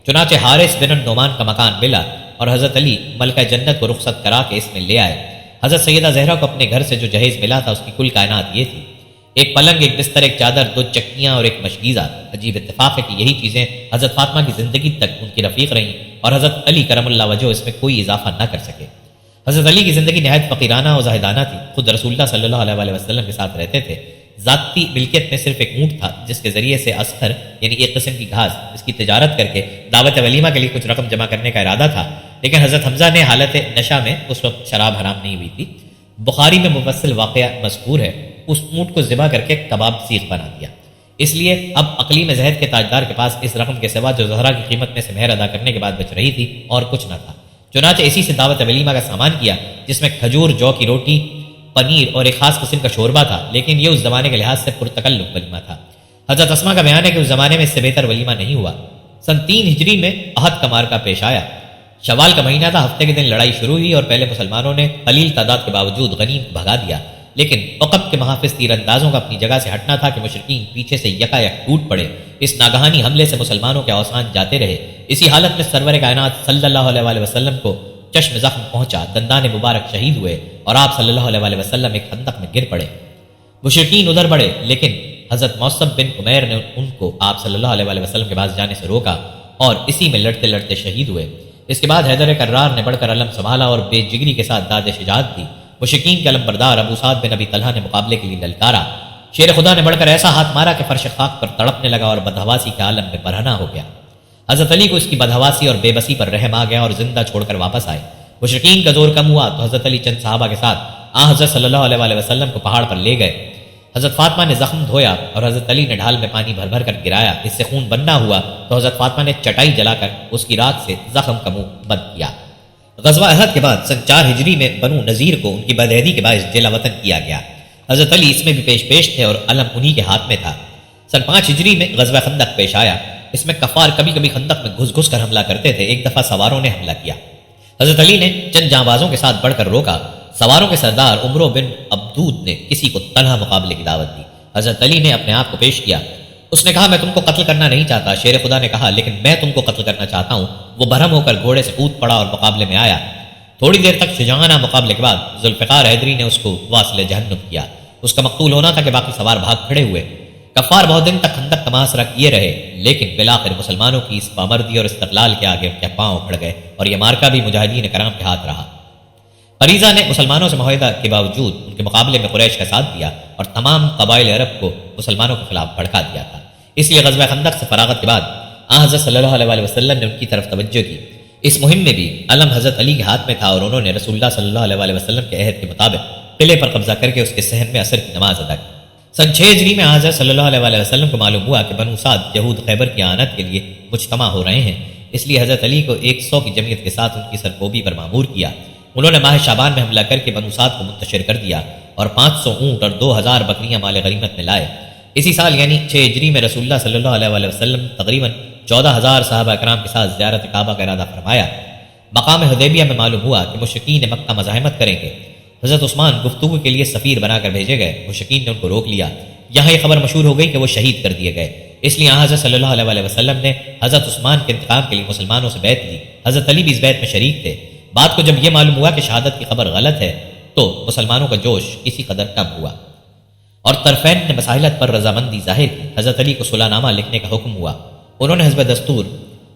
چنانچہ حارث بن النعمان کا مکان ملا اور حضرت علی ملکہ جنت کو رخصت کرا کے اس میں لے آئے۔ حضرت سیدہ زہرا کو اپنے گھر سے جو جہیز ملا تھا اس کی کل کائنات یہ تھی: ایک پلنگ، ایک بستر، ایک چادر، 2 چکیاں اور ایک مشکیزہ۔ عجیب اتفاق ہے کہ یہی چیزیں حضرت فاطمہ کی زندگی تک ان کی رفیق رہیں اور حضرت علی کرم اللہ وجہ اس میں کوئی اضافہ نہ کر سکے۔ حضرت علی کی زندگی نہایت فقیرانہ اور زاہدانہ تھی۔ خود رسول اللہ صلی اللہ علیہ وسلم کے ساتھ رہتے تھے۔ ذاتی ملکیت میں صرف ایک اونٹ تھا جس کے ذریعے سے اسخر یعنی ایک قسم کی گھاس، اس کی تجارت کر کے دعوت ولیمہ کے لیے کچھ رقم جمع کرنے کا ارادہ تھا، لیکن حضرت حمزہ نے حالت نشہ میں، اس وقت شراب حرام نہیں ہوئی تھی، بخاری میں مفصل واقعہ مذکور ہے، اس اونٹ کو ذبح کر کے کباب سیخ بنا دیا۔ اس لیے اب اقلیم زہد کے تاجدار کے پاس اس رقم کے سوا جو زہرا کی قیمت میں سے مہر ادا کرنے کے بعد بچ رہی تھی اور کچھ نہ تھا۔ چنانچہ اسی سے دعوت ولیمہ کا سامان کیا، جس میں کھجور، جو کی روٹی، پنیر اور ایک خاص قسم کا شوربہ تھا، لیکن یہ اس زمانے کے لحاظ سے پرتکلف ولیمہ تھا۔ حضرت اسما کا بیان ہے کہ اس زمانے میں اس سے بہتر ولیمہ نہیں ہوا۔ سن 3 ہجری میں احد کا مارکہ پیش آیا۔ شوال کا مہینہ تھا، ہفتے کے دن لڑائی شروع ہوئی اور پہلے مسلمانوں نے قلیل تعداد کے باوجود غنیم کو بھگا دیا، لیکن عقب کے محافظ تیر اندازوں کا اپنی جگہ سے ہٹنا تھا کہ مشرکین پیچھے سے یکا یک ٹوٹ پڑے۔ اس ناگہانی حملے سے مسلمانوں کے اوسان جاتے رہے۔ اسی حالت میں سرور کائنات صلی اللہ علیہ وسلم کو چشم زخم پہنچا، دندان مبارک شہید ہوئے اور آپ صلی اللہ علیہ وسلم ایک خندق میں گر پڑے۔ مشرکین ادھر بڑھے، لیکن حضرت موصب بن عمیر نے ان کو آپ صلی اللہ علیہ وسلم کے پاس جانے سے روکا اور اسی میں لڑتے لڑتے شہید ہوئے۔ اس کے بعد حیدر کرار نے بڑھ کر علم سنبھالا اور بے جگری کے ساتھ داد شجاعت دی۔ مشرکین کے علم بردار ابو سعد بن ابی طلحہ نے مقابلے کے لیے للکارا۔ شیر خدا نے بڑھ کر ایسا ہاتھ مارا کہ فرش خاک پر تڑپنے لگا اور بدحواسی کے عالم میں برہنہ ہو گیا۔ حضرت علی کو اس کی بدحواسی اور بے بسی پر رحم آ گیا اور زندہ چھوڑ کر واپس آئے۔ مشرکین کا زور کم ہوا تو حضرت علی چند صحابہ کے ساتھ حضرت صلی اللہ علیہ وسلم کو پہاڑ پر لے گئے۔ حضرت فاطمہ نے زخم دھویا اور حضرت علی نے ڈھال میں پانی بھر بھر کر گرایا۔ اس سے خون بننا ہوا تو حضرت فاطمہ نے چٹائی جلا کر اس کی راکھ سے زخم کا منہ بند کیا۔ غزوہ احد کے بعد سن 4 ہجری میں بنو نذیر کو ان کی بدعہدی کے باعث جلا وطن کیا گیا۔ حضرت علی اس میں بھی پیش تھے اور علم انہی کے ہاتھ میں تھا۔ سن 5 ہجری میں غزوہ خندق پیش آیا۔ اس میں کفار کبھی کبھی خندق میں گھس گھس کر حملہ کرتے تھے۔ ایک دفعہ سواروں نے حملہ کیا۔ حضرت علی نے چند جانبازوں کے ساتھ بڑھ کر روکا۔ سواروں کے سردار عمرو بن عبدود نے کسی کو تنہا مقابلے کی دعوت دی۔ حضرت علی نے اپنے آپ کو پیش کیا۔ اس نے کہا میں تم کو قتل کرنا نہیں چاہتا۔ شیر خدا نے کہا لیکن میں تم کو قتل کرنا چاہتا ہوں۔ وہ برہم ہو کر گھوڑے سے کود پڑا اور مقابلے میں آیا۔ تھوڑی دیر تک شجاعانہ مقابلے کے بعد ذوالفقار حیدری نے اس کو واصل جہنم کیا۔ اس کا مقتول ہونا تھا کہ باقی سوار بھاگ کھڑے ہوئے۔ کفار بہت دن تک خندق کا محاصرہ کیے رہے، لیکن بالآخر مسلمانوں کی اس پامردی اور استقلال کے آگے ان کے پاؤں اکھڑ گئے اور یہ مارکا بھی مجاہدین کرام کے ہاتھ رہا۔ قریظہ نے مسلمانوں سے معاہدہ کے باوجود ان کے مقابلے میں قریش کا ساتھ دیا اور تمام قبائل عرب کو مسلمانوں کے خلاف بھڑکا دیا تھا۔ اس لیے غزوہ خندق سے فراغت کے بعد حضرت صلی اللہ علیہ وسلم نے ان کی طرف توجہ کی۔ اس مہم میں بھی علم حضرت علی کے ہاتھ میں تھا اور انہوں نے رسول اللہ صلی اللہ علیہ وسلم کے عہد کے مطابق قلعے پر قبضہ کر کے اس کے صحن میں عصر کی نماز ادا کی۔ سن 6 ہجری میں حضرت صلی اللہ علیہ وسلم کو معلوم ہوا کہ بنو سعد یہود خیبر کی اعانت کے لیے مجتمع ہو رہے ہیں۔ اس لیے حضرت علی کو 100 کی جمعیت کے ساتھ ان کی سرکوبی پر مامور کیا۔ انہوں نے ماہ شعبان میں حملہ کر کے بنو سعد کو منتشر کر دیا اور 500 اونٹ اور 2000 بکریاں مال غنیمت میں لائے۔ اسی سال یعنی 6 ہجری میں رسول اللہ صلی اللہ علیہ وسلم تقریباً 14000 صحابہ اکرام کے ساتھ زیارت کعبہ کا ارادہ فرمایا۔ مقام حدیبیہ میں معلوم ہوا کہ مشرکین مکہ مزاحمت کریں گے۔ حضرت عثمان گفتگو کے لیے سفیر بنا کر بھیجے گئے۔ مشرکین نے ان کو روک لیا۔ یہاں یہ خبر مشہور ہو گئی کہ وہ شہید کر دیے گئے۔ اس لیے حضرت صلی اللہ علیہ وسلم نے حضرت عثمان کے انتقام کے لیے مسلمانوں سے بیعت لی۔ حضرت علی بھی اس بیعت میں شریک تھے۔ بات کو جب یہ معلوم ہوا کہ شہادت کی خبر غلط ہے تو مسلمانوں کا جوش کسی قدر کم ہوا اور طرفین نے مساحلت پر رضامندی ظاہر کی۔ حضرت علی کو صلح نامہ لکھنے کا حکم ہوا۔ انہوں نے حسب دستور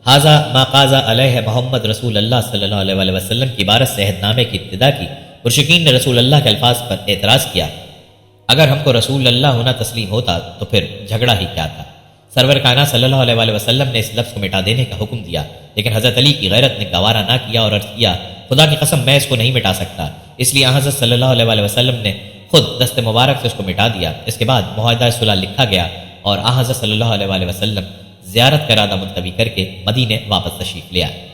حاذا ما قاضى علیہ محمد رسول اللہ صلی اللہ علیہ وسلم کی عبارت سے عہد نامے کی ابتدا کی۔ مشرکین نے رسول اللہ کے الفاظ پر اعتراض کیا، اگر ہم کو رسول اللہ ہونا تسلیم ہوتا تو پھر جھگڑا ہی کیا تھا۔ سرور کائنات صلی اللہ علیہ وسلم نے اس لفظ کو مٹا دینے کا حکم دیا، لیکن حضرت علی کی غیرت نے گوارا نہ کیا اور عرض کیا خدا کی قسم میں اس کو نہیں مٹا سکتا۔ اس لیے حضرت صلی اللہ علیہ وسلم نے خود دست مبارک سے اس کو مٹا دیا۔ اس کے بعد معاہدہ صلح لکھا گیا اور حضرت صلی اللہ علیہ وسلم زیارت کا ارادہ ملتوی کر کے مدینے واپس تشریف لے آئے۔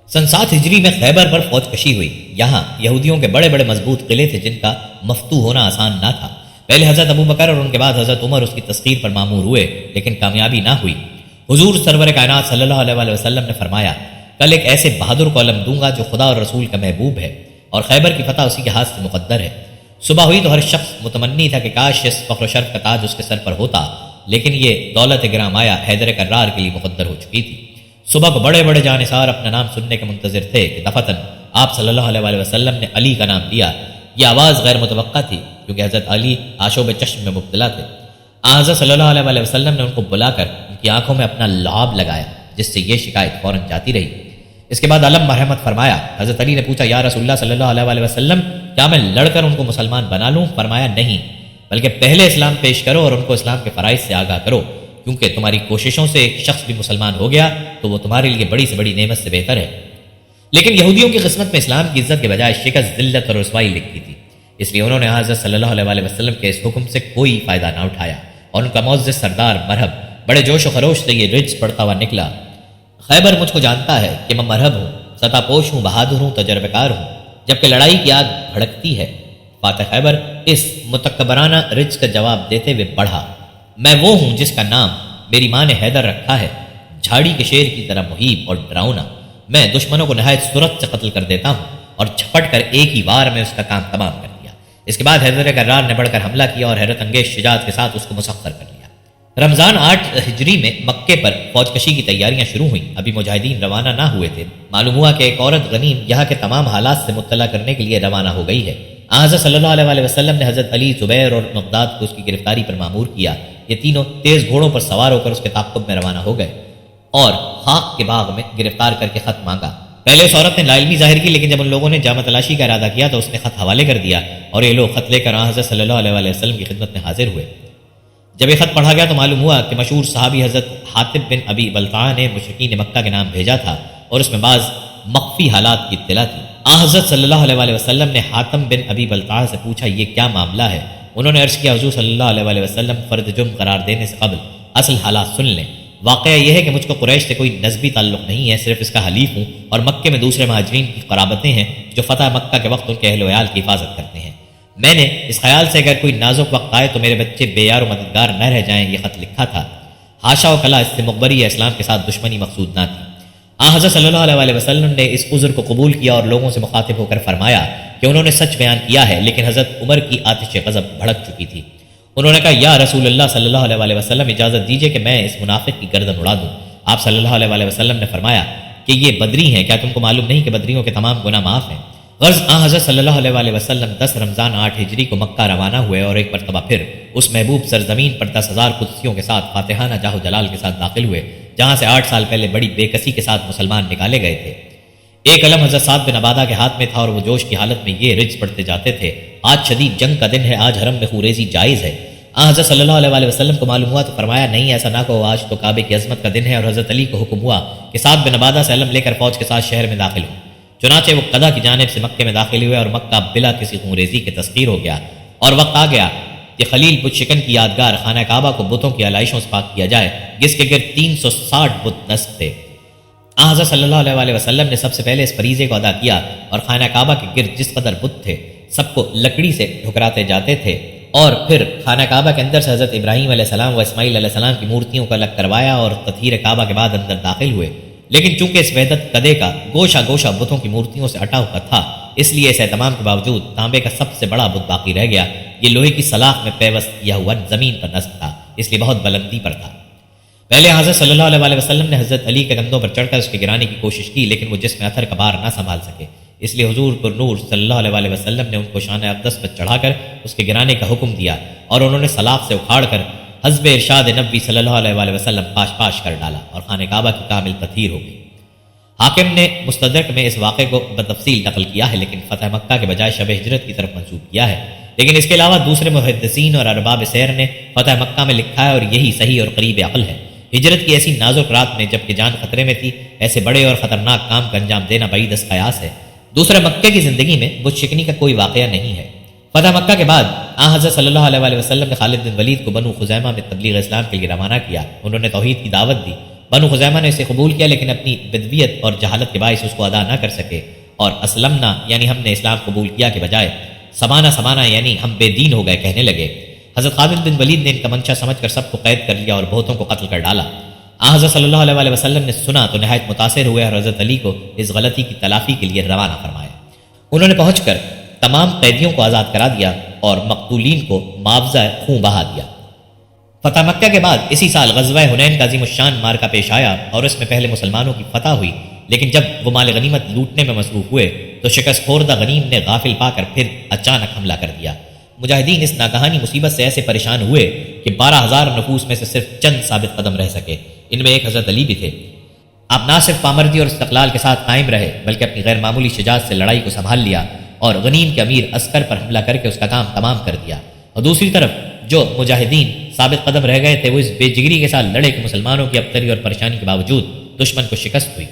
سن 7 ہجری میں خیبر پر فوج کشی ہوئی۔ یہاں یہودیوں کے بڑے بڑے مضبوط قلعے تھے جن کا مفتوح ہونا آسان نہ تھا۔ پہلے حضرت ابو بکر اور ان کے بعد حضرت عمر اس کی تسخیر پر مامور ہوئے، لیکن کامیابی نہ ہوئی۔ حضور سرور کائنات صلی اللہ علیہ وسلم نے فرمایا کل ایک ایسے بہادر کو علم دوں گا جو خدا اور رسول کا محبوب ہے اور خیبر کی فتح اسی کے ہاتھ سے مقدر ہے۔ صبح ہوئی تو ہر شخص متمنی تھا کہ کاش اس فخر و شرف کا تاج اس کے سر پر ہوتا، لیکن یہ دولت گرام آیا حیدر کرار کے لیے مقدر ہو چکی تھی۔ صبح کو بڑے بڑے جانثار اپنا نام سننے کے منتظر تھے کہ دفتن آپ صلی اللہ علیہ وسلم نے علی کا نام لیا۔ یہ آواز غیر متوقع تھی کیونکہ حضرت علی آشوب چشم میں مبتلا تھے۔ حضرت صلی اللہ علیہ وسلم نے ان کو بلا کر ان کی آنکھوں میں اپنا لعاب لگایا جس سے یہ شکایت فوراً جاتی رہی۔ اس کے بعد علم مرحمت فرمایا۔ حضرت علی نے پوچھا یا رسول اللہ صلی اللہ علیہ وسلم کیا میں لڑ کر ان کو مسلمان بنا لوں؟ فرمایا نہیں، بلکہ پہلے اسلام پیش کرو اور ان کو اسلام کے فرائض سے آگاہ کرو، کیونکہ تمہاری کوششوں سے ایک شخص بھی مسلمان ہو گیا تو وہ تمہارے لیے بڑی سے بڑی نعمت سے بہتر ہے۔ لیکن یہودیوں کی قسمت میں اسلام کی عزت کے بجائے شکست، ذلت اور رسوائی لکھی تھی، اس لیے انہوں نے حضرت صلی اللہ علیہ وسلم کے اس حکم سے کوئی فائدہ نہ اٹھایا اور ان کا معزز سردار مرہب بڑے جوش و خروش سے یہ رجز پڑھتا ہوا نکلا، خیبر مجھ کو جانتا ہے کہ میں مرہب ہوں، سطح پوش ہوں، بہادر ہوں، تجربہ کار ہوں، جبکہ لڑائی کی آگ بھڑکتی ہے۔ فاتح خیبر اس متکبرانہ رجز کا جواب دیتے ہوئے پڑھا، میں وہ ہوں جس کا نام میری ماں نے حیدر رکھا ہے، جھاڑی کے شیر کی طرح مہیب اور ڈراؤنا، میں دشمنوں کو نہایت صورت سے قتل کر دیتا ہوں اور جھپٹ کر ایک ہی وار میں اس کا کام تمام کر دیا۔ اس کے بعد حیدر کرار نے بڑھ کر حملہ کیا اور حیرت انگیز شجاعت کے ساتھ اس کو مسخر کر لیا۔ رمضان 8 ہجری میں مکے پر فوج کشی کی تیاریاں شروع ہوئیں۔ ابھی مجاہدین روانہ نہ ہوئے تھے۔ معلوم ہوا کہ ایک عورت غنیم یہاں کے تمام حالات سے مطلع کرنے کے لیے روانہ ہو گئی ہے۔ حضرت صلی اللہ علیہ وسلم نے حضرت علی، زبیر اور مقداد کو اس کی گرفتاری پر مامور کیا۔ یہ تینوں تیز گھوڑوں پر سوار ہو کر اس کے تعاقب میں روانہ ہو گئے اور خاک کے باغ میں گرفتار کر کے خط مانگا۔ پہلے اس عورت نے لا علمی ظاہر کی، لیکن جب ان لوگوں نے جامہ تلاشی کا ارادہ کیا تو اس نے خط حوالے کر دیا اور یہ لوگ خط لے کر حضرت صلی اللہ علیہ وسلم کی خدمت میں حاضر ہوئے۔ جب یہ خط پڑھا گیا تو معلوم ہوا کہ مشہور صحابی حضرت حاطب بن ابی بلتعہ نے مشرکین مکہ کے نام بھیجا تھا اور اس میں بعض مخفی حالات کی اطلاع تھی۔ حضرت صلی اللہ علیہ وسلم نے حاتم بن ابی بلتعہ سے پوچھا یہ کیا معاملہ ہے؟ انہوں نے عرض کیا حضور صلی اللہ علیہ وسلم فرد جرم قرار دینے سے قبل اصل حالات سن لیں۔ واقعہ یہ ہے کہ مجھ کو قریش سے کوئی نسبی تعلق نہیں ہے، صرف اس کا حلیف ہوں اور مکے میں دوسرے مہاجرین کی قرابتیں ہیں جو فتح مکہ کے وقت ان کے اہل و عیال کی حفاظت کرتے ہیں۔ میں نے اس خیال سے اگر کوئی نازک وقت آئے تو میرے بچے بے یار و مددگار نہ رہ جائیں یہ خط لکھا تھا۔ حاشا و کلا اس سے مخبری یا اسلام کے ساتھ دشمنی مقصود نہ تھی۔ حضرت صلی اللہ علیہ وسلم نے اس عذر کو قبول کیا اور لوگوں سے مخاطب ہو کر فرمایا کہ انہوں نے سچ بیان کیا ہے، لیکن حضرت عمر کی آتش غضب بھڑک چکی تھی۔ انہوں نے کہا یا رسول اللہ صلی اللہ علیہ وسلم اجازت دیجیے کہ میں اس منافق کی گردن اڑا دوں۔ آپ صلی اللہ علیہ وسلم نے فرمایا کہ یہ بدری ہیں، کیا تم کو معلوم نہیں کہ بدریوں کے تمام گناہ معاف ہیں؟ غرض حضرت صلی اللہ علیہ وسلم 10 رمضان 8 ہجری کو مکہ روانہ ہوئے اور ایک مرتبہ پھر اس محبوب سرزمین پر 10,000 قدسیوں کے ساتھ فاتحانہ جاہ و جلال کے ساتھ داخل ہوئے جہاں سے 8 سال پہلے بڑی بے کسی کے ساتھ مسلمان نکالے گئے تھے۔ ایک علم حضرت سعد بن عبادہ کے ہاتھ میں تھا اور وہ جوش کی حالت میں یہ رجز پڑھتے جاتے تھے آج شدید جنگ کا دن ہے، آج حرم میں خوریزی جائز ہے۔ حضرت صلی اللہ علیہ وسلم کو معلوم ہوا تو فرمایا نہیں ایسا نہ کہو، آج تو کعبے کی عظمت کا دن ہے۔ اور حضرت علی کو حکم ہوا کہ سعد بن عبادہ سے علم لے کر فوج کے ساتھ شہر میں داخل ہو۔ چنانچہ وہ قضا کی جانب سے مکے میں داخل ہوئے اور مکہ بلا کسی خوریزی کے تسخیر ہو گیا اور وقت آ گیا کہ خلیل بت شکن کی یادگار خانہ کعبہ کو بتوں کی علائشوں سے پاک کیا جائے، جس کے گرد 360 بت نصب تھے۔ حضرت صلی اللہ علیہ وسلم نے سب سے پہلے اس فریضے کو ادا کیا اور خانہ کعبہ کے گرد جس قدر بت تھے سب کو لکڑی سے ٹھکراتے جاتے تھے اور پھر خانہ کعبہ کے اندر سے حضرت ابراہیم علیہ السلام و اسماعیل علیہ السلام کی مورتیوں کو الگ کروایا اور تطہیر کعبہ کے بعد اندر داخل ہوئے۔ لیکن چونکہ اس وحدت قدے کا گوشہ گوشہ بتوں کی مورتیوں سے اٹا ہوا تھا، اس لیے اس اہتمام کے باوجود تانبے کا سب سے بڑا بت باقی رہ گیا۔ یہ لوہے کی سلاخ میں پیوست کیا ہوا زمین پر نصب تھا، اس لیے بہت بلندی پر تھا۔ پہلے حضرت صلی اللہ علیہ وسلم نے حضرت علی کے کندھوں پر چڑھ کر اس کے گرانے کی کوشش کی، لیکن وہ جسم اثر کا بار نہ سنبھال سکے، اس لیے حضور پر نور صلی اللہ علیہ وسلم نے ان کو شان اقدس پر چڑھا کر اس کے گرانے کا حکم دیا اور انہوں نے سلاخ سے اکھاڑ کر حسب ارشاد نبی صلی اللہ علیہ وسلم پاش پاش کر ڈالا اور خانہ کعبہ کی کامل تطہیر ہو گئی۔ حاکم نے مستدرک میں اس واقعے کو بتفصیل نقل کیا ہے، لیکن فتح مکہ کے بجائے شب ہجرت کی طرف منسوب کیا ہے۔ لیکن اس کے علاوہ دوسرے محدثین اور ارباب سیر نے فتح مکہ میں لکھا ہے اور یہی صحیح اور قریب عقل ہے۔ ہجرت کی ایسی نازک رات میں جب کہ جان خطرے میں تھی، ایسے بڑے اور خطرناک کام کا انجام دینا بعید از قیاس ہے۔ دوسرے مکے کی زندگی میں بت شکنی کا کوئی واقعہ نہیں ہے۔ فتح مکہ کے بعد حضرت صلی اللہ علیہ وسلم نے خالد بن ولید کو بنو خزیمہ میں تبلیغ اسلام کے لیے روانہ کیا۔ انہوں نے توحید کی دعوت دی۔ بنو خزیمہ نے اسے قبول کیا، لیکن اپنی بدویت اور جہالت کے باعث اس کو ادا نہ کر سکے اور اسلمنا یعنی ہم نے اسلام قبول کیا کے بجائے سمانا سمانا یعنی ہم بے دین ہو گئے کہنے لگے۔ حضرت خالد بن ولید نے ان کا منشا سمجھ کر سب کو قید کر لیا اور بہتوں کو قتل کر ڈالا۔ حضرت صلی اللہ علیہ وسلم نے سنا تو نہایت متاثر ہوئے اور حضرت علی کو اس غلطی کی تلافی کے لیے روانہ فرمایا۔ انہوں نے پہنچ کر تمام قیدیوں کو آزاد کرا دیا اور مقتولین کو معاوضہ خون بہا دیا۔ فتح مکہ کے بعد اسی سال غزوہ حنین کا عظیم الشان مارکا پیش آیا اور اس میں پہلے مسلمانوں کی فتح ہوئی، لیکن جب وہ مال غنیمت لوٹنے میں مصروف ہوئے تو شکست خوردہ غنیم نے غافل پا کر پھر اچانک حملہ کر دیا۔ مجاہدین اس ناگہانی مصیبت سے ایسے پریشان ہوئے کہ 12,000 نفوس میں سے صرف چند ثابت قدم رہ سکے، ان میں ایک حضرت علی بھی تھے۔ آپ نہ صرف پامردی اور استقلال کے ساتھ قائم رہے بلکہ اپنی غیر معمولی شجاعت سے لڑائی کو سنبھال لیا اور غنیم کے امیر عسکر پر حملہ کر کے اس کا کام تمام کر دیا، اور دوسری طرف جو مجاہدین ثابت قدم رہ گئے تھے وہ اس بے جگری کے ساتھ لڑے کہ مسلمانوں کی ابتری اور پریشانی کے باوجود دشمن کو شکست ہوئی۔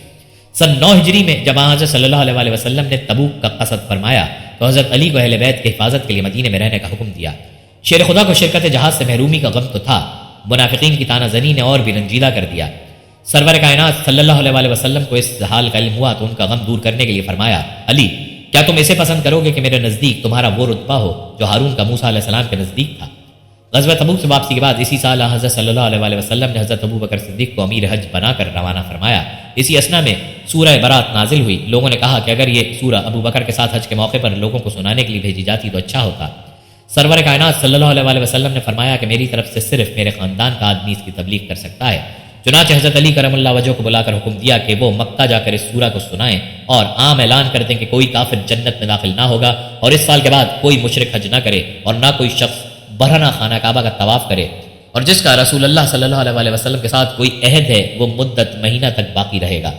سن 9 ہجری میں جب حضرت صلی اللہ علیہ وسلم نے تبوک کا قصد فرمایا تو حضرت علی کو اہل بیت کی حفاظت کے لیے مدینے میں رہنے کا حکم دیا۔ شیر خدا کو شرکت جہاد سے محرومی کا غم تو تھا، منافقین کی تانہ زنی نے اور بھی رنجیدہ کر دیا۔ سرور کائنات صلی اللہ علیہ وسلم کو اس حال کا علم ہوا تو ان کا غم دور کرنے کے لیے فرمایا، علی کیا تم اسے پسند کرو گے کہ میرے نزدیک تمہارا وہ رتبہ ہو جو ہارون کا موسیٰ علیہ السلام کے نزدیک تھا۔ غزوہ تبوک سے واپسی کے بعد اسی سال حضرت صلی اللہ علیہ وسلم نے حضرت ابو بکر صدیق کو امیر حج بنا کر روانہ فرمایا۔ اسی اسنا میں سورہ برات نازل ہوئی۔ لوگوں نے کہا کہ اگر یہ سورہ ابو بکر کے ساتھ حج کے موقع پر لوگوں کو سنانے کے لیے بھیجی جاتی تو اچھا ہوتا۔ سرور کائنات صلی اللہ علیہ وسلم نے فرمایا کہ میری طرف سے صرف میرے خاندان کا آدمی اس کی تبلیغ کر سکتا ہے۔ چنانچہ حضرت علی کرم اللہ وجہ کو بلا کر حکم دیا کہ وہ مکہ جا کر اس سورہ کو سنائیں اور عام اعلان کر دیں کہ کوئی کافر جنت میں داخل نہ ہوگا، اور اس سال کے بعد کوئی مشرک حج نہ کرے اور نہ کوئی شخص برہنہ خانہ کعبہ کا طواف کرے، اور جس کا رسول اللہ صلی اللہ علیہ وسلم کے ساتھ کوئی عہد ہے وہ مدت مہینہ تک باقی رہے گا۔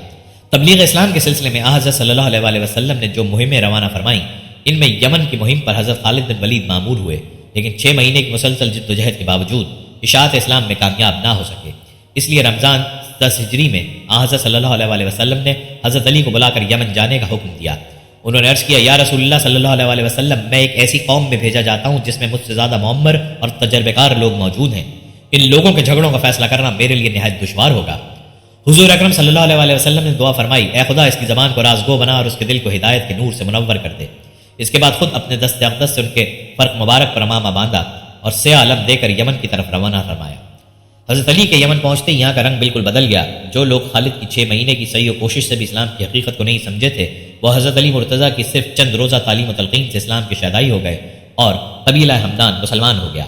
تبلیغ اسلام کے سلسلے میں حضرت صلی اللہ علیہ وسلم نے جو مہمیں روانہ فرمائیں، ان میں یمن کی مہم پر حضرت خالد بن ولید مامور ہوئے، لیکن 6 مہینے کی مسلسل جد و جہد کے باوجود اشاعت اسلام میں کامیاب نہ ہو سکے۔ اس لیے رمضان 10 ہجری میں حضرت صلی اللہ علیہ وسلم نے حضرت علی کو بلا کر یمن جانے کا حکم دیا۔ انہوں نے عرض کیا، یا رسول اللہ صلی اللہ علیہ وسلم، میں ایک ایسی قوم میں بھیجا جاتا ہوں جس میں مجھ سے زیادہ معمر اور تجربہ کار لوگ موجود ہیں، ان لوگوں کے جھگڑوں کا فیصلہ کرنا میرے لیے نہایت دشوار ہوگا۔ حضور اکرم صلی اللہ علیہ وسلم نے دعا فرمائی، اے خدا اس کی زبان کو رازگو بنا اور اس کے دل کو ہدایت کے نور سے منور کر دے۔ اس کے بعد خود اپنے دست اقدس سے ان کے فرق مبارک پر امامہ باندھا اور سیاہ علم دے کر یمن کی طرف روانہ فرمایا۔ حضرت علی کے یمن پہنچتے یہاں کا رنگ بالکل بدل گیا۔ جو لوگ خالد کی 6 مہینے کی سعی و کوشش سے بھی اسلام کی حقیقت کو نہیں سمجھے تھے، وہ حضرت علی مرتضیٰ کی صرف چند روزہ تعلیم و تلقین سے اسلام کے شیدائی ہو گئے اور قبیلہ ہمدان مسلمان ہو گیا۔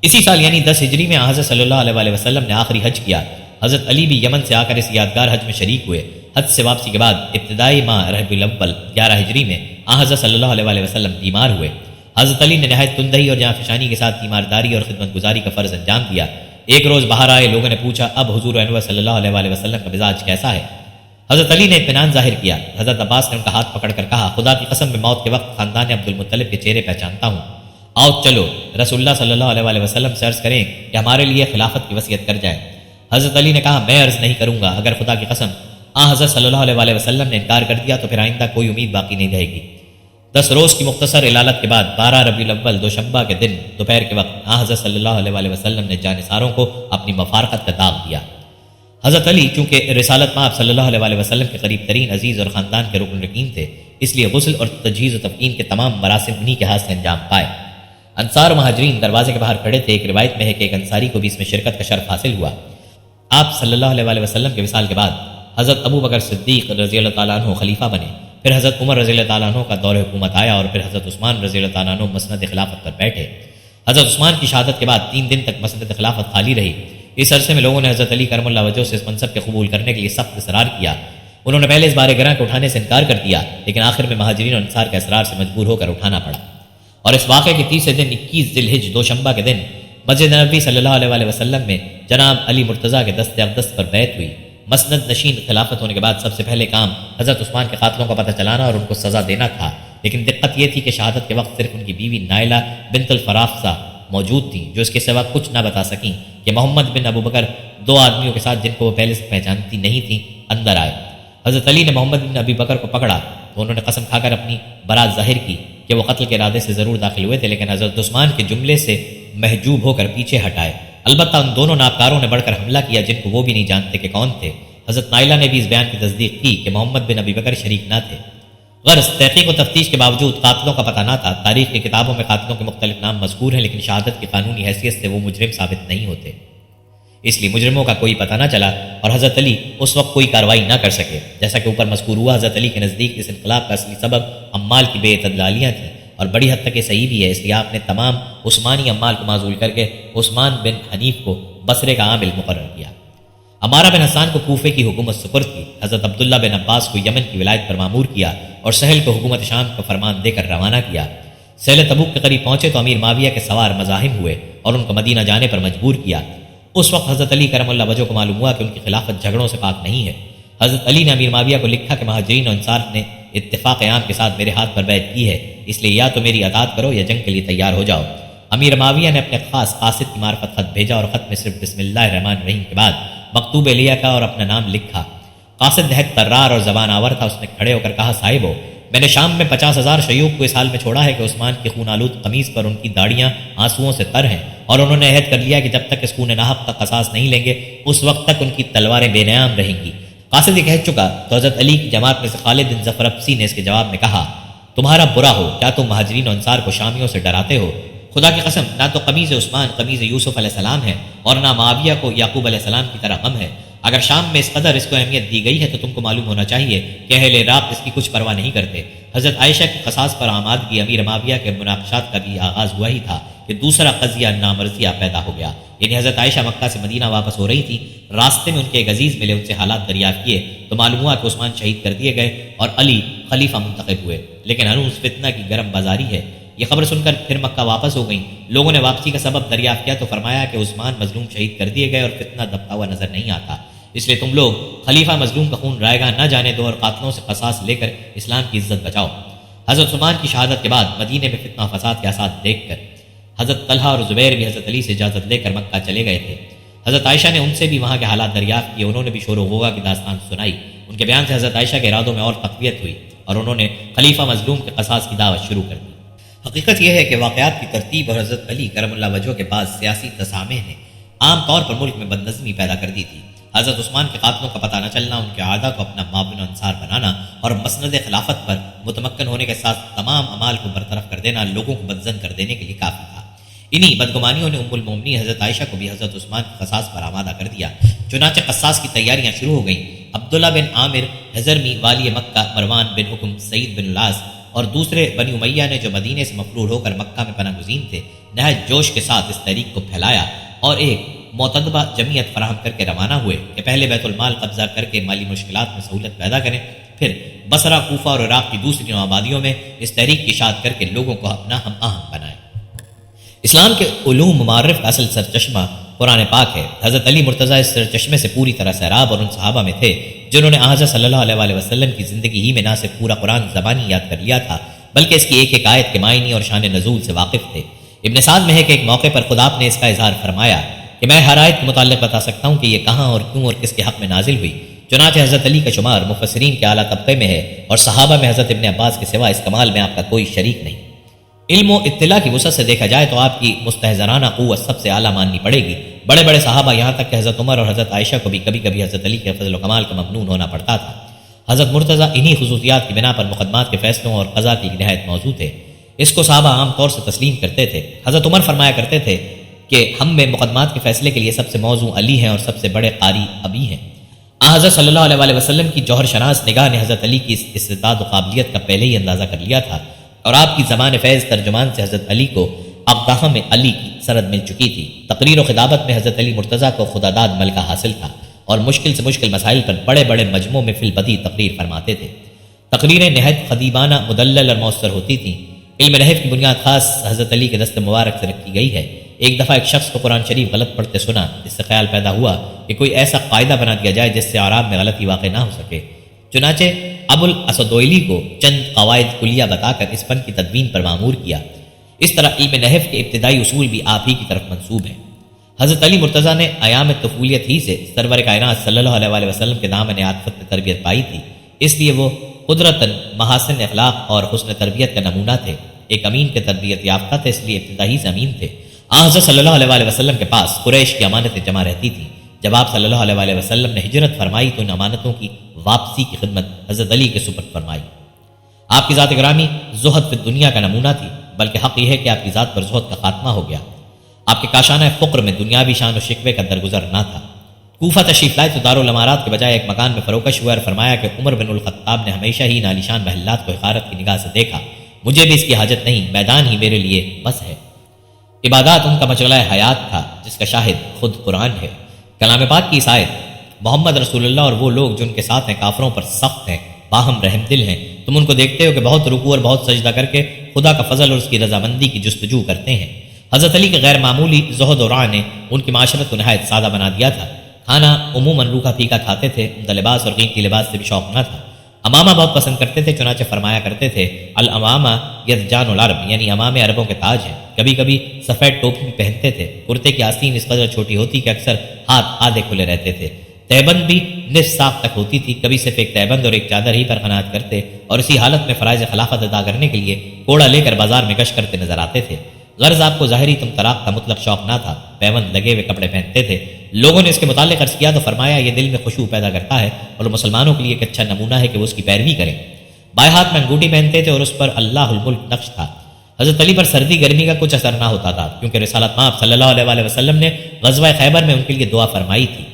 اسی سال یعنی 10 ہجری میں حضرت صلی اللہ علیہ وسلم نے آخری حج کیا۔ حضرت علی بھی یمن سے آ کر اس یادگار حج میں شریک ہوئے۔ حج سے واپسی کے بعد ابتدائی ماہ ربیع الاول 11 ہجری میں حضرت صلی اللہ علیہ وسلم بیمار ہوئے۔ حضرت علی نے نہایت تندہی اور جانفشانی کے ساتھ تیمارداری اور خدمت گزاری کا فرض انجام دیا۔ ایک روز باہر آئے لوگوں نے پوچھا، اب حضور انور صلی اللہ علیہ وسلم کا مزاج کیسا ہے؟ حضرت علی نے اطمینان ظاہر کیا۔ حضرت عباس نے ان کا ہاتھ پکڑ کر کہا، خدا کی قسم میں موت کے وقت خاندان عبد المطلب کے چہرے پہچانتا ہوں۔ آؤ چلو رسول اللہ صلی اللہ علیہ وسلم سے عرض کریں کہ ہمارے لیے خلافت کی وصیت کر جائے۔ حضرت علی نے کہا، میں عرض نہیں کروں گا، اگر خدا کی قسم حضرت صلی اللہ علیہ وسلم نے انکار کر دیا تو پھر آئندہ کوئی امید باقی نہیں رہے گی۔ 10 روز کی مختصر علالت کے بعد 12 ربیع الاول دوشنبہ کے دن دوپہر کے وقت حضرت صلی اللہ علیہ وسلم نے جانثاروں کو اپنی مفارقت کا داغ دیا۔ حضرت علی چونکہ رسالت مآب صلی اللہ علیہ وسلم کے قریب ترین عزیز اور خاندان کے رکن رکین تھے، اس لیے غسل اور تجہیز و تفقین کے تمام مراسم انہی کے ہاتھ سے انجام پائے۔ انصار و مہاجرین دروازے کے باہر کھڑے تھے۔ ایک روایت میں ہے کہ ایک انصاری کو بھی اس میں شرکت کا شرف حاصل ہوا۔ آپ صلی اللہ علیہ وسلم کے وصال کے بعد حضرت ابو بکر صدیق رضی اللہ تعالیٰ عنہ خلیفہ بنے، پھر حضرت عمر رضی اللہ تعالیٰ عنہ کا دور حکومت آیا اور پھر حضرت عثمان رضی اللہ تعالیٰ عنہ مسند خلافت پر بیٹھے۔ حضرت عثمان کی شہادت کے بعد 3 دن تک مسند خلافت خالی رہی۔ اس عرصے میں لوگوں نے حضرت علی کرم اللہ وجہہ سے اس منصب کے قبول کرنے کے لیے سخت اصرار کیا۔ انہوں نے پہلے اس بارے گراں کو اٹھانے سے انکار کر دیا، لیکن آخر میں مہاجرین اور انصار کے اصرار سے مجبور ہو کر اٹھانا پڑا، اور اس واقعے کے تیسرے دن 21 ذی الحجہ دوشنبہ کے دن مسجد نبوی صلی اللہ علیہ وسلم میں جناب علی مرتضیٰ کے دست اقدس پر بیعت ہوئی۔ مسند نشین خلافت ہونے کے بعد سب سے پہلے کام حضرت عثمان کے قاتلوں کا پتہ چلانا اور ان کو سزا دینا تھا، لیکن دقت یہ تھی کہ شہادت کے وقت صرف ان کی بیوی نائلہ بنت الفرافصہ موجود تھیں، جو اس کے سوا کچھ نہ بتا سکیں کہ محمد بن ابو بکر 2 آدمیوں کے ساتھ جن کو وہ پہلے سے پہچانتی نہیں تھیں اندر آئے۔ حضرت علی نے محمد بن ابی بکر کو پکڑا تو انہوں نے قسم کھا کر اپنی برات ظاہر کی کہ وہ قتل کے ارادے سے ضرور داخل ہوئے تھے، لیکن حضرت عثمان کے جملے سے محجوب ہو کر پیچھے ہٹائے۔ البتہ ان دونوں نابکاروں نے بڑھ کر حملہ کیا جن کو وہ بھی نہیں جانتے کہ کون تھے۔ حضرت نائلہ نے بھی اس بیان کی تصدیق کی کہ محمد بن ابی بکر شریک نہ تھے۔ غرض تحقیق و تفتیش کے باوجود قاتلوں کا پتہ نہ تھا۔ تاریخ کی کتابوں میں قاتلوں کے مختلف نام مذکور ہیں، لیکن شہادت کی قانونی حیثیت سے وہ مجرم ثابت نہیں ہوتے، اس لیے مجرموں کا کوئی پتہ نہ چلا اور حضرت علی اس وقت کوئی کارروائی نہ کر سکے۔ جیسا کہ اوپر مذکور ہوا، حضرت علی کے نزدیک اس انقلاب کا اصلی سبب عمال کی بے اعتدالیاں تھیں، اور بڑی حد تک یہ صحیح بھی ہے۔ اس لیے آپ نے تمام عثمانی عمال کو معزول کر کے عثمان بن حنیف کو بصرے کا عامل مقرر کیا۔ عمارہ بن حسان کو کوفے کی حکومت سپرد کی۔ حضرت عبداللہ بن عباس کو یمن کی ولایت پر مامور کیا اور سہل کو حکومت شام کا فرمان دے کر روانہ کیا۔ سہل تبوک کے قریب پہنچے تو امیر معاویہ کے سوار مزاحم ہوئے اور ان کو مدینہ جانے پر مجبور کیا۔ اس وقت حضرت علی کرم اللہ وجہہ کو معلوم ہوا کہ ان کی خلافت جھگڑوں سے پاک نہیں ہے۔ حضرت علی نے امیر معاویہ کو لکھا کہ مہاجرین اور انصار نے اتفاق عام کے ساتھ میرے ہاتھ پر بیعت کی ہے، اس لیے یا تو میری اطاعت کرو یا جنگ کے لیے تیار ہو جاؤ۔ امیر معاویہ نے اپنے خاص قاصد کی معرفت خط بھیجا اور خط میں صرف بسم اللہ الرحمن الرحیم کے بعد مکتوب لیا کا اور اپنا نام لکھا۔ قاصد نہایت طرار اور زبان آور تھا۔ اس نے کھڑے ہو کر کہا، صاحبو، میں نے شام میں 50,000 شیوخ کو اس حال میں چھوڑا ہے کہ عثمان کی خون آلود قمیص پر ان کی داڑیاں آنسوؤں سے تر ہیں، اور انہوں نے عہد کر لیا کہ جب تک اس خون ناحق کا قصاص نہیں لیں گے اس وقت تک ان کی تلواریں بے نیام رہیں گی۔ قاصد یہ کہہ چکا تو حضرت علی کی جماعت میں سے خالد بن ظفرفسی نے اس کے جواب میں کہا، تمہارا برا ہو، کیا تم مہاجرین و انصار کو شامیوں سے ڈراتے ہو؟ خدا کی قسم، نہ تو قمیض عثمان قمیض یوسف علیہ السلام ہے اور نہ معاویہ کو یعقوب علیہ السلام کی طرح غم ہے۔ اگر شام میں اس قدر اس کو اہمیت دی گئی ہے تو تم کو معلوم ہونا چاہیے کہ اہل عراق اس کی کچھ پرواہ نہیں کرتے۔ حضرت عائشہ کی قصاص پر آمادگی امیر معاویہ کے مناقشات کا بھی آغاز ہوا ہی تھا کہ کہ دوسرا قضیہ نامرضیہ پیدا ہو گیا، یعنی حضرت عائشہ مکہ سے مدینہ واپس ہو رہی تھی، راستے میں ان کے ایک عزیز ملے، ان سے حالات دریافت کیے تو معلوم ہوا کہ عثمان شہید کر دیے گئے اور علی خلیفہ منتخب ہوئے، لیکن ہنوز فتنہ کی گرم بازاری ہے۔ یہ خبر سن کر پھر مکہ واپس ہو گئیں۔ لوگوں نے واپسی کا سبب دریافت کیا تو فرمایا کہ عثمان مظلوم شہید کر دیے گئے اور فتنہ دبتا ہوا نظر نہیں آتا، اس لیے تم لوگ خلیفہ مظلوم کا خون رائے گاہ نہ جانے دو اور قاتلوں سے قصاص لے کر اسلام کی عزت بچاؤ۔ حضرت عثمان کی شہادت کے بعد مدینے میں فتنہ و فساد کے آثار دیکھ کر حضرت طلحہ اور زبیر بھی حضرت علی سے اجازت لے کر مکہ چلے گئے تھے۔ حضرت عائشہ نے ان سے بھی وہاں کے حالات دریافت کیے، انہوں نے بھی شور و غوغا کی داستان سنائی۔ ان کے بیان سے حضرت عائشہ کے ارادوں میں اور تقویت ہوئی اور انہوں نے خلیفہ مظلوم کے قصاص کی دعوت شروع کر دی۔ حقیقت یہ ہے کہ واقعات کی ترتیب اور حضرت علی کرم اللہ وجہہ کے بعد سیاسی تسامح نے عام طور پر ملک میں بدنظمی پیدا کر دی تھی۔ حضرت عثمان کے قاتلوں کا پتہ نہ چلنا، ان کے اعداء کو اپنا معاون و انصار بنانا اور مسند خلافت پر متمکن ہونے کے ساتھ تمام اعمال کو برطرف کر دینا لوگوں کو بدظن کر دینے کے لیے کافی تھا۔ انہی بدگمانیوں نے ام المومنین حضرت عائشہ کو بھی حضرت عثمان کے قصاص پر آمادہ کر دیا، چنانچہ قصاص کی تیاریاں شروع ہو گئیں۔ عبداللہ بن عامر حضرمی والی مکہ، مروان بن حکم، سعید بن العاص اور دوسرے بنی امیہ نے جو مدینے سے مفرور ہو کر مکہ میں پناہ گزین تھے، نہایت جوش کے ساتھ اس تحریک کو پھیلایا اور ایک معتدبہ جمعیت فراہم کر کے روانہ ہوئے کہ پہلے بیت المال قبضہ کر کے مالی مشکلات میں سہولت پیدا کریں، پھر بصرہ، کوفہ اور عراق کی دوسری آبادیوں میں اس تحریک کی اشاعت کر کے لوگوں کو اپنا ہم آہنگ بنائیں۔ اسلام کے علوم معرف کا اصل سرچشمہ قرآن پاک ہے۔ حضرت علی مرتضیٰ اس سرچشمے سے پوری طرح سیراب اور ان صحابہ میں تھے جنہوں نے حضرت صلی اللہ علیہ وسلم کی زندگی ہی میں نہ صرف پورا قرآن زبانی یاد کر لیا تھا بلکہ اس کی ایک ایک آیت کے معنی اور شان نزول سے واقف تھے۔ ابن سعد میں ہے کہ ایک موقع پر خدا آپ نے اس کا اظہار فرمایا کہ میں ہر آیت کے متعلق بتا سکتا ہوں کہ یہ کہاں اور کیوں اور کس کے حق میں نازل ہوئی، چنانچہ حضرت علی کا شمار مفسرین کے اعلیٰ طبقے میں ہے اور صحابہ میں حضرت ابن عباس کے سوا اس کمال میں آپ کا کوئی شریک نہیں۔ علم و اطلاع کی وسعت سے دیکھا جائے تو آپ کی مستحضرانہ قوت سب سے اعلیٰ ماننی پڑے گی۔ بڑے بڑے صحابہ یہاں تک کہ حضرت عمر اور حضرت عائشہ کو بھی کبھی کبھی حضرت علی کے فضل و کمال کا ممنون ہونا پڑتا تھا۔ حضرت مرتضیٰ انہی خصوصیات کی بنا پر مقدمات کے فیصلوں اور قضا کی نہایت موضوع تھے، اس کو صحابہ عام طور سے تسلیم کرتے تھے۔ حضرت عمر فرمایا کرتے تھے کہ ہم میں مقدمات کے فیصلے کے لیے سب سے موزوں علی ہیں اور سب سے بڑے قاری ابی ہیں۔ حضرت صلی اللہ علیہ وسلم کی جوہر شناس نگاہ نے حضرت علی کی اس استعداد و قابلیت کا پہلے ہی اندازہ کر لیا تھا اور آپ کی زمان فیض ترجمان سے حضرت علی کو اقداح میں علی کی سرد مل چکی تھی۔ تقریر و خطابت میں حضرت علی مرتضیٰ کو خداداد ملکہ حاصل تھا اور مشکل سے مشکل مسائل پر بڑے بڑے مجموع میں فی البدی تقریر فرماتے تھے۔ تقریریں نہایت خدیبانہ، مدلل اور مؤثر ہوتی تھیں۔ علم نحو کی بنیاد خاص حضرت علی کے دست مبارک سے رکھی گئی ہے۔ ایک دفعہ ایک شخص کو قرآن شریف غلط پڑھتے سنا، اس سے خیال پیدا ہوا کہ کوئی ایسا قاعدہ بنا دیا جائے جس سے اعراب میں غلطی واقع نہ ہو سکے، چنانچہ ابو الاسدوئلی کو چند قواعد کلیہ بتا کر اس فن کی تدوین پر مامور کیا۔ اس طرح علم نحو کے ابتدائی اصول بھی آپ ہی کی طرف منسوب ہیں۔ حضرت علی مرتضیٰ نے ایام طفولیت ہی سے سرور کائنات صلی اللہ علیہ وسلم کے دامن عاطفت میں تربیت پائی تھی، اس لیے وہ قدرتاً محاسن اخلاق اور حسن تربیت کا نمونہ تھے۔ ایک امین کے تربیت یافتہ تھے، اس لیے ابتدائی سے امین تھے۔ حضرت صلی اللہ علیہ وسلم کے پاس قریش کی امانتیں جمع رہتی تھیں۔ جب آپ صلی اللہ علیہ وسلم نے ہجرت فرمائی تو ان امانتوں کی واپسی کی خدمت حضرت علی کے سپرد فرمائی۔ آپ کی ذات گرامی زہد فی دنیا کا نمونہ تھی، بلکہ حق یہ ہے کہ آپ کی ذات پر زہد کا خاتمہ ہو گیا۔ آپ کے کاشانہ فقر میں دنیاوی شان و شکوے کا درگزر نہ تھا۔ کوفہ تشریف لائے تو دارالامارات کے بجائے ایک مکان میں فروکش ہوئے اور فرمایا کہ عمر بن الخطاب نے ہمیشہ ہی نالیشان محلات کو حقارت کی نگاہ سے دیکھا، مجھے بھی اس کی حاجت نہیں، میدان ہی میرے لیے بس ہے۔ عبادات ان کا مشغلہ حیات تھا جس کا شاہد خود قرآن ہے۔ کلام پاک کی آیت محمد رسول اللہ اور وہ لوگ جن کے ساتھ ہیں کافروں پر سخت ہیں، باہم رحم دل ہیں، تم ان کو دیکھتے ہو کہ بہت رکوع اور بہت سجدہ کر کے خدا کا فضل اور اس کی رضامندی کی جستجو کرتے ہیں۔ حضرت علی کے غیر معمولی زہد و ورع نے ان کی معاشرت کو نہایت سادہ بنا دیا تھا۔ کھانا عموماً روکھا پھیکا کھاتے تھے، عمدہ لباس اور قیمتی لباس سے بھی شوق نہ تھا۔ امامہ بہت پسند کرتے تھے، چنانچہ فرمایا کرتے تھے الامامہ یرجان العرب، یعنی امامے عربوں کے تاج ہیں۔ کبھی کبھی سفید ٹوپی بھی پہنتے تھے۔ کرتے کی آستین اس قدر چھوٹی ہوتی کہ اکثر ہاتھ آدھے کھلے رہتے تھے۔ تہبند بھی نصف ساق تک ہوتی تھی، کبھی صرف ایک تہبند اور ایک چادر ہی پر قناعت کرتے اور اسی حالت میں فرائض خلافت ادا کرنے کے لیے کوڑا لے کر بازار میں گشت کرتے نظر آتے تھے۔ غرض آپ کو ظاہری تم طلاق کا مطلق شوق نہ تھا، پیوند لگے ہوئے کپڑے پہنتے تھے۔ لوگوں نے اس کے متعلق عرض کیا تو فرمایا یہ دل میں خشوع پیدا کرتا ہے اور مسلمانوں کے لیے ایک اچھا نمونہ ہے کہ وہ اس کی پیروی کریں۔ بائیں ہاتھ میں انگوٹھی پہنتے تھے اور اس پر اللہ الملک نقش تھا۔ حضرت علی پر سردی گرمی کا کچھ اثر نہ ہوتا تھا کیونکہ رسالت مآب صلی اللہ علیہ وسلم نے غزوہ خیبر میں ان کے لیے دعا فرمائی تھی۔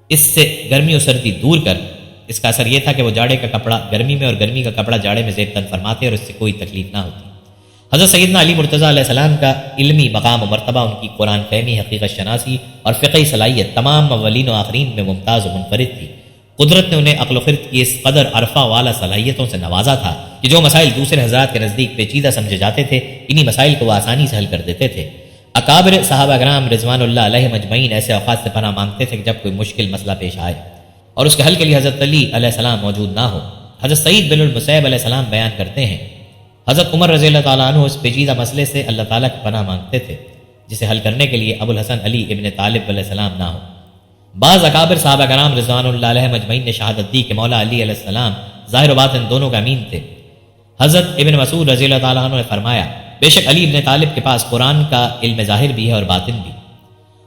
اس سے گرمی اور سردی دور کر اس کا اثر یہ تھا کہ وہ جاڑے کا کپڑا گرمی میں اور گرمی کا کپڑا جاڑے میں زیب تن فرماتے اور اس سے کوئی تکلیف نہ ہوتی۔ حضرت سیدنا علی مرتضیٰ علیہ السلام کا علمی مقام و مرتبہ، ان کی قرآن فہمی، حقیقت شناسی اور فقہی صلاحیت تمام اولین و آخرین میں ممتاز و منفرد تھی۔ قدرت نے انہیں عقل و خرد کی اس قدر عرفہ والا صلاحیتوں سے نوازا تھا کہ جو مسائل دوسرے حضرات کے نزدیک پیچیدہ سمجھے جاتے تھے، انہی مسائل کو وہ آسانی سے حل کر دیتے تھے۔ اکابر صحابہ کرام رضوان اللہ علیہ مجمعین ایسے اوقات سے پناہ مانگتے تھے کہ جب کوئی مشکل مسئلہ پیش آئے اور اس کے حل کے لیے حضرت علی علیہ السلام موجود نہ ہو۔ حضرت سعید بن المسیب علیہ السلام بیان کرتے ہیں، حضرت عمر رضی اللہ تعالیٰ عنہ اس پیچیدہ مسئلے سے اللہ تعالیٰ کی پناہ مانگتے تھے جسے حل کرنے کے لیے ابو الحسن علی ابن طالب علیہ السلام نہ ہو۔ بعض اکابر صحابہ کرام رضوان اللہ علیہ مجمعین نے شہادت دی کہ مولا علی علیہ السلام ظاہر و باطن دونوں کا امین تھے۔ حضرت ابن مسعود رضی اللہ تعالیٰ عنہ نے فرمایا، بے شک علی ابن طالب کے پاس قرآن کا علم ظاہر بھی ہے اور باطن بھی۔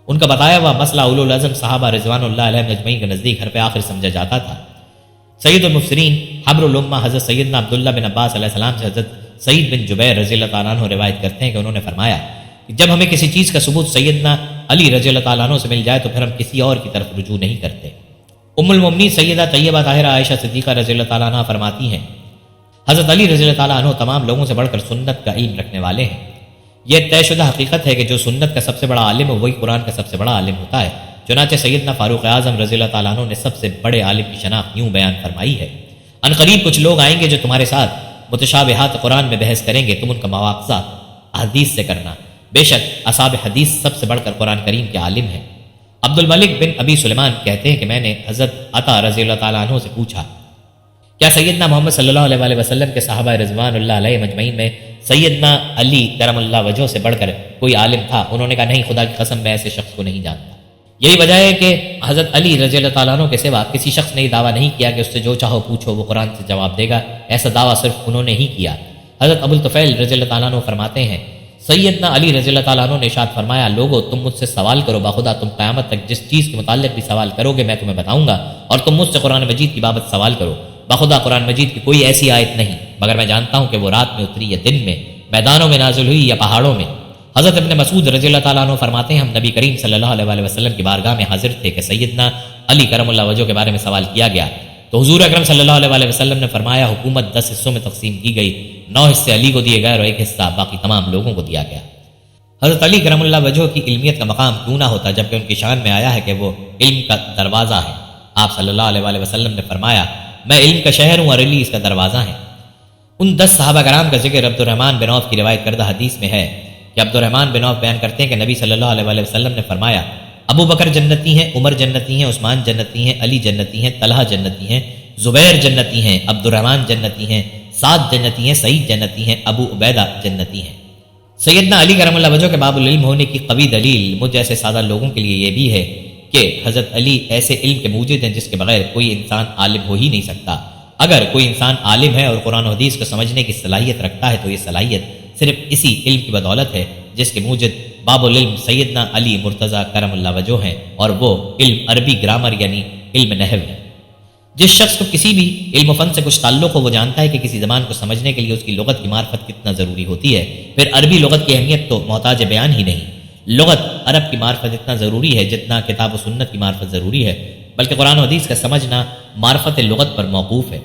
ان کا بتایا ہوا مسئلہ اولو العزم صحابہ رضوان اللہ علیہ مجمعین کے نزدیک حرف آخر سمجھا جاتا تھا۔ سید المفسرین حبر الامہ حضرت سیدنا عبداللہ بن عباس علیہ السلام سے حضرت سعید بن جبیر رضی اللہ تعالیٰ عنہ روایت کرتے ہیں کہ انہوں نے فرمایا کہ جب ہمیں کسی چیز کا ثبوت سیدنا علی رضی اللہ تعالیٰ عنہ سے مل جائے تو پھر ہم کسی اور کی طرف رجوع نہیں کرتے۔ ام المؤمنین سیدہ طیبہ طاہرہ عائشہ صدیقہ رضی اللہ تعالیٰ عنہ فرماتی ہیں، حضرت علی رضی اللہ تعالیٰ عنہ تمام لوگوں سے بڑھ کر سنت کا علم رکھنے والے ہیں۔ یہ طے شدہ حقیقت ہے کہ جو سنت کا سب سے بڑا عالم ہو وہی قرآن کا سب سے بڑا عالم ہوتا ہے۔ چنانچہ سیدنا فاروق اعظم رضی اللہ تعالیٰ عنہ نے سب سے بڑے عالم کی شناخت یوں بیان فرمائی ہے، ان قریب کچھ لوگ آئیں گے جو تمہارے ساتھ متشابہات قرآن میں بحث کریں گے، تم ان کا مواخذہ حدیث سے کرنا، بے شک اصحاب حدیث سب سے بڑھ کر قرآن کریم کے عالم ہیں۔ عبد الملک بن ابی سلیمان کہتے ہیں کہ میں نے حضرت عطا رضی اللہ تعالیٰ عنہ سے پوچھا، کیا سیدنا محمد صلی اللہ علیہ وسلم کے صحابہ رضوان اللہ علیہ مجمعین میں سیدنا علی کرم اللہ وجہ سے بڑھ کر کوئی عالم تھا؟ انہوں نے کہا نہیں، خدا کی قسم میں ایسے شخص کو نہیں جانتا۔ یہی وجہ ہے کہ حضرت علی رضی اللہ تعالیٰ عنہ کے سوا کسی شخص نے یہ دعویٰ نہیں کیا کہ اس سے جو چاہو پوچھو وہ قرآن سے جواب دے گا، ایسا دعویٰ صرف انہوں نے ہی کیا۔ حضرت ابو الطفیل رضی اللہ تعالیٰ عنہ فرماتے ہیں، سیدنا علی رضی اللہ تعالیٰ عنہ نے ارشاد فرمایا، لوگو تم مجھ سے سوال کرو، باخدا تم قیامت تک جس چیز کے متعلق بھی سوال کرو گے میں تمہیں بتاؤں گا، اور تم مجھ سے قرآن مجید کی بابت سوال کرو، باخدا قرآن مجید کی کوئی ایسی آیت نہیں مگر میں جانتا ہوں کہ وہ رات میں اتری یا دن میں، میدانوں میں نازل ہوئی یا پہاڑوں میں۔ حضرت ابن مسعود رضی اللہ تعالیٰ عنہ فرماتے ہیں، ہم نبی کریم صلی اللہ علیہ وسلم کی بارگاہ میں حاضر تھے کہ سیدنا علی کرم اللہ وجہ کے بارے میں سوال کیا گیا، تو حضور اکرم صلی اللہ علیہ وسلم نے فرمایا، حکومت 10 حصوں میں تقسیم کی گئی، 9 حصے علی کو دیے گئے اور 1 حصہ باقی تمام لوگوں کو دیا گیا۔ حضرت علی کرم اللہ وجہ کی علمیت کا مقام کیوں نہ ہوتا جبکہ ان کی شان میں آیا ہے کہ وہ علم کا دروازہ ہے۔ آپ صلی اللہ علیہ وسلم نے فرمایا، میں علم کا شہر ہوں اور علی اس کا دروازہ ہے۔ ان 10 صحابہ کرام کا ذکر عبد الرحمن بن عوف کی روایت کردہ حدیث میں ہے کہ عبد الرحمن بن عوف بیان کرتے ہیں کہ نبی صلی اللہ علیہ وسلم نے فرمایا، ابو بکر جنتی ہیں، عمر جنتی ہیں، عثمان جنتی ہیں، علی جنتی ہیں، طلحہ جنتی ہیں، زبیر جنتی ہیں، عبد الرحمن جنتی ہیں، سعد جنتی ہیں، سعید جنتی ہیں، ابو عبیدہ جنتی ہیں۔ سیدنا علی کرم اللہ وجہ کے باب العلم ہونے کی قوی دلیل مجھ جیسے سادہ لوگوں کے لیے یہ بھی ہے کہ حضرت علی ایسے علم کے موجد ہیں جس کے بغیر کوئی انسان عالم ہو ہی نہیں سکتا۔ اگر کوئی انسان عالم ہے اور قرآن و حدیث کو سمجھنے کی صلاحیت رکھتا ہے تو یہ صلاحیت صرف اسی علم کی بدولت ہے جس کے موجد باب العلم سیدنا علی مرتضیٰ کرم اللہ وجہ ہیں، اور وہ علم عربی گرامر یعنی علم نحو ہے۔ جس شخص کو کسی بھی علم و فن سے کچھ تعلق ہو وہ جانتا ہے کہ کسی زبان کو سمجھنے کے لیے اس کی لغت کی معرفت کتنا ضروری ہوتی ہے، پھر عربی لغت کی اہمیت تو محتاج بیان ہی نہیں۔ لغت عرب کی معرفت اتنا ضروری ہے جتنا کتاب و سنت کی معرفت ضروری ہے، بلکہ قرآن و حدیث کا سمجھنا معرفت لغت پر موقوف ہے۔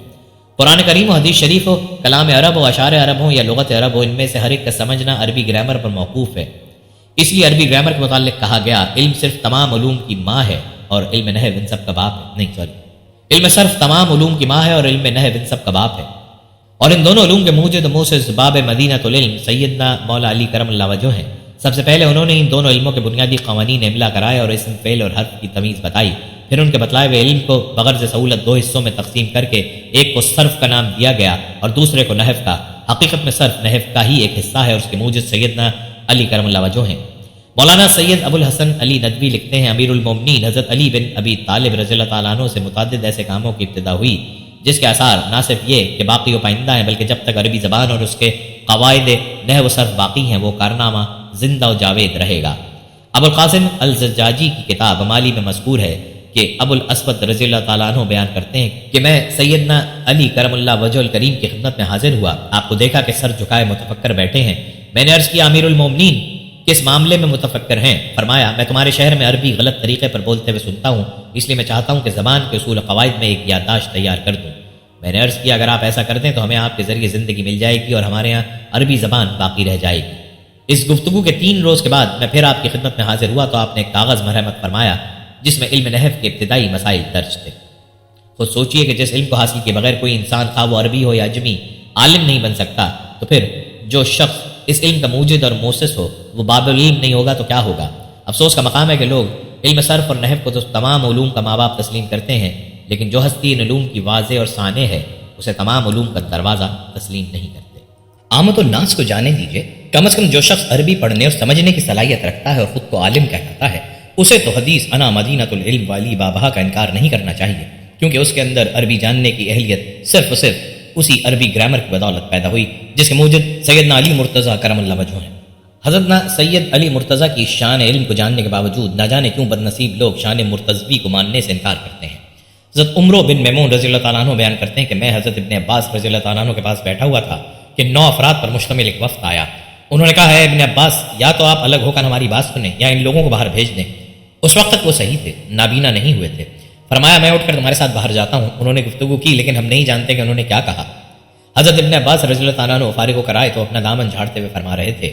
قرآن کریم و حدیث شریف ہو، کلام عرب ہو، اشعار عرب ہو یا لغت عرب ہو، ان میں سے ہر ایک کا سمجھنا عربی گرامر پر موقوف ہے۔ اس لیے عربی گرامر کے متعلق کہا گیا، علم صرف تمام علوم کی ماں ہے اور علم نحو ان سب کا باپ ہے۔ علم صرف تمام علوم کی ماں ہے اور علم نحو ان سب کا باپ ہے، اور ان دونوں علوم کے موجد موسس باب مدینہ العلم سیدنا مولا علی کرم اللہ وجہ ہیں۔ سب سے پہلے انہوں نے ان دونوں علموں کے بنیادی قوانین املا کرائے اور اسم فعل اور حرف کی تمیز بتائی، پھر ان کے بتلائے ہوئے علم کو بغرض سہولت 2 حصوں میں تقسیم کر کے ایک کو صرف کا نام دیا گیا اور دوسرے کو نحو کا۔ حقیقت میں صرف نحو کا ہی ایک حصہ ہے اور اس کے موجد سیدنا علی کرم اللہ وجہ ہیں۔ مولانا سید ابو الحسن علی ندوی لکھتے ہیں، امیر المومنین حضرت علی بن ابی طالب رضی اللہ تعالیٰ عنہ سے متعدد ایسے کاموں کی ابتدا ہوئی جس کے آثار نہ صرف یہ کہ باقی و پائندہ ہیں بلکہ جب تک عربی زبان اور اس کے قواعد نحو و صرف باقی ہیں وہ کارنامہ زندہ و جاوید رہے گا۔ ابو القاسم الزجاجی کی کتاب مالی میں مذکور ہے کہ ابو الاسود رضی اللہ تعالیٰ عنہ بیان کرتے ہیں کہ میں سیدنا علی کرم اللہ وجہ الکریم کی خدمت میں حاضر ہوا، آپ کو دیکھا کہ سر جھکائے متفکر بیٹھے ہیں۔ میں نے عرض کیا، امیر المومنین کس معاملے میں متفکر ہیں؟ فرمایا، میں تمہارے شہر میں عربی غلط طریقے پر بولتے ہوئے سنتا ہوں، اس لیے میں چاہتا ہوں کہ زبان کے اصول و قواعد میں ایک یادداشت تیار کر دوں۔ میں نے عرض کیا اگر آپ ایسا کر دیں تو ہمیں آپ کے ذریعے زندگی مل جائے گی اور ہمارے یہاں عربی زبان باقی رہ جائے گی۔ اس گفتگو کے 3 روز کے بعد میں پھر آپ کی خدمت میں حاضر ہوا تو آپ نے ایک کاغذ مرحمت فرمایا جس میں علم نحو کے ابتدائی مسائل درج تھے۔ خود سوچئے کہ جس علم کو حاصل کیے بغیر کوئی انسان خواہ وہ عربی ہو یا عجمی عالم نہیں بن سکتا، تو پھر جو شخص اس علم کا موجد اور موسس ہو وہ باب العلم نہیں ہوگا تو کیا ہوگا؟ افسوس کا مقام ہے کہ لوگ علم صرف اور نحو کو تو تمام علوم کا ماں باپ تسلیم کرتے ہیں، لیکن جو ہستی ان علوم کی واضح اور سانح ہے اسے تمام علوم کا دروازہ تسلیم نہیں کرتے۔ عامت الناس کو جانے دیجئے، کم از کم جو شخص عربی پڑھنے اور سمجھنے کی صلاحیت رکھتا ہے اور خود کو عالم کہلاتا ہے اسے تو حدیث انا مدینۃ العلم والی بابا کا انکار نہیں کرنا چاہیے، کیونکہ اس کے اندر عربی جاننے کی اہلیت صرف اور صرف اسی عربی گرامر کی بدولت پیدا ہوئی جس کے موجد سیدنا علی مرتضیٰ کرم اللہ وجہہ ہیں۔ حضرت سید علی مرتضیٰ کی شان علم کو جاننے کے باوجود نہ جانے کیوں بدنصیب لوگ شان مرتضوی کو ماننے سے انکار کرتے ہیں۔ حضرت عمرو بن میمون رضی اللہ تعالیٰ عنہ بیان کرتے ہیں کہ میں حضرت ابن عباس رضی اللہ تعالیٰ عنہ کے پاس بیٹھا ہوا تھا کہ 9 افراد پر مشتمل ایک وفد آیا۔ انہوں نے کہا ہے ابن عباس یا تو آپ الگ ہو کر ہماری بات سنیں یا ان لوگوں کو باہر بھیج دیں۔ اس وقت تک وہ صحیح تھے، نابینا نہیں ہوئے تھے۔ فرمایا میں اٹھ کر تمہارے ساتھ باہر جاتا ہوں۔ انہوں نے گفتگو کی لیکن ہم نہیں جانتے کہ انہوں نے کیا کہا۔ حضرت ابن عباس رضی اللہ تعالیٰ عنہ فارغ ہو کر آئے تو اپنا دامن جھاڑتے ہوئے فرما رہے تھے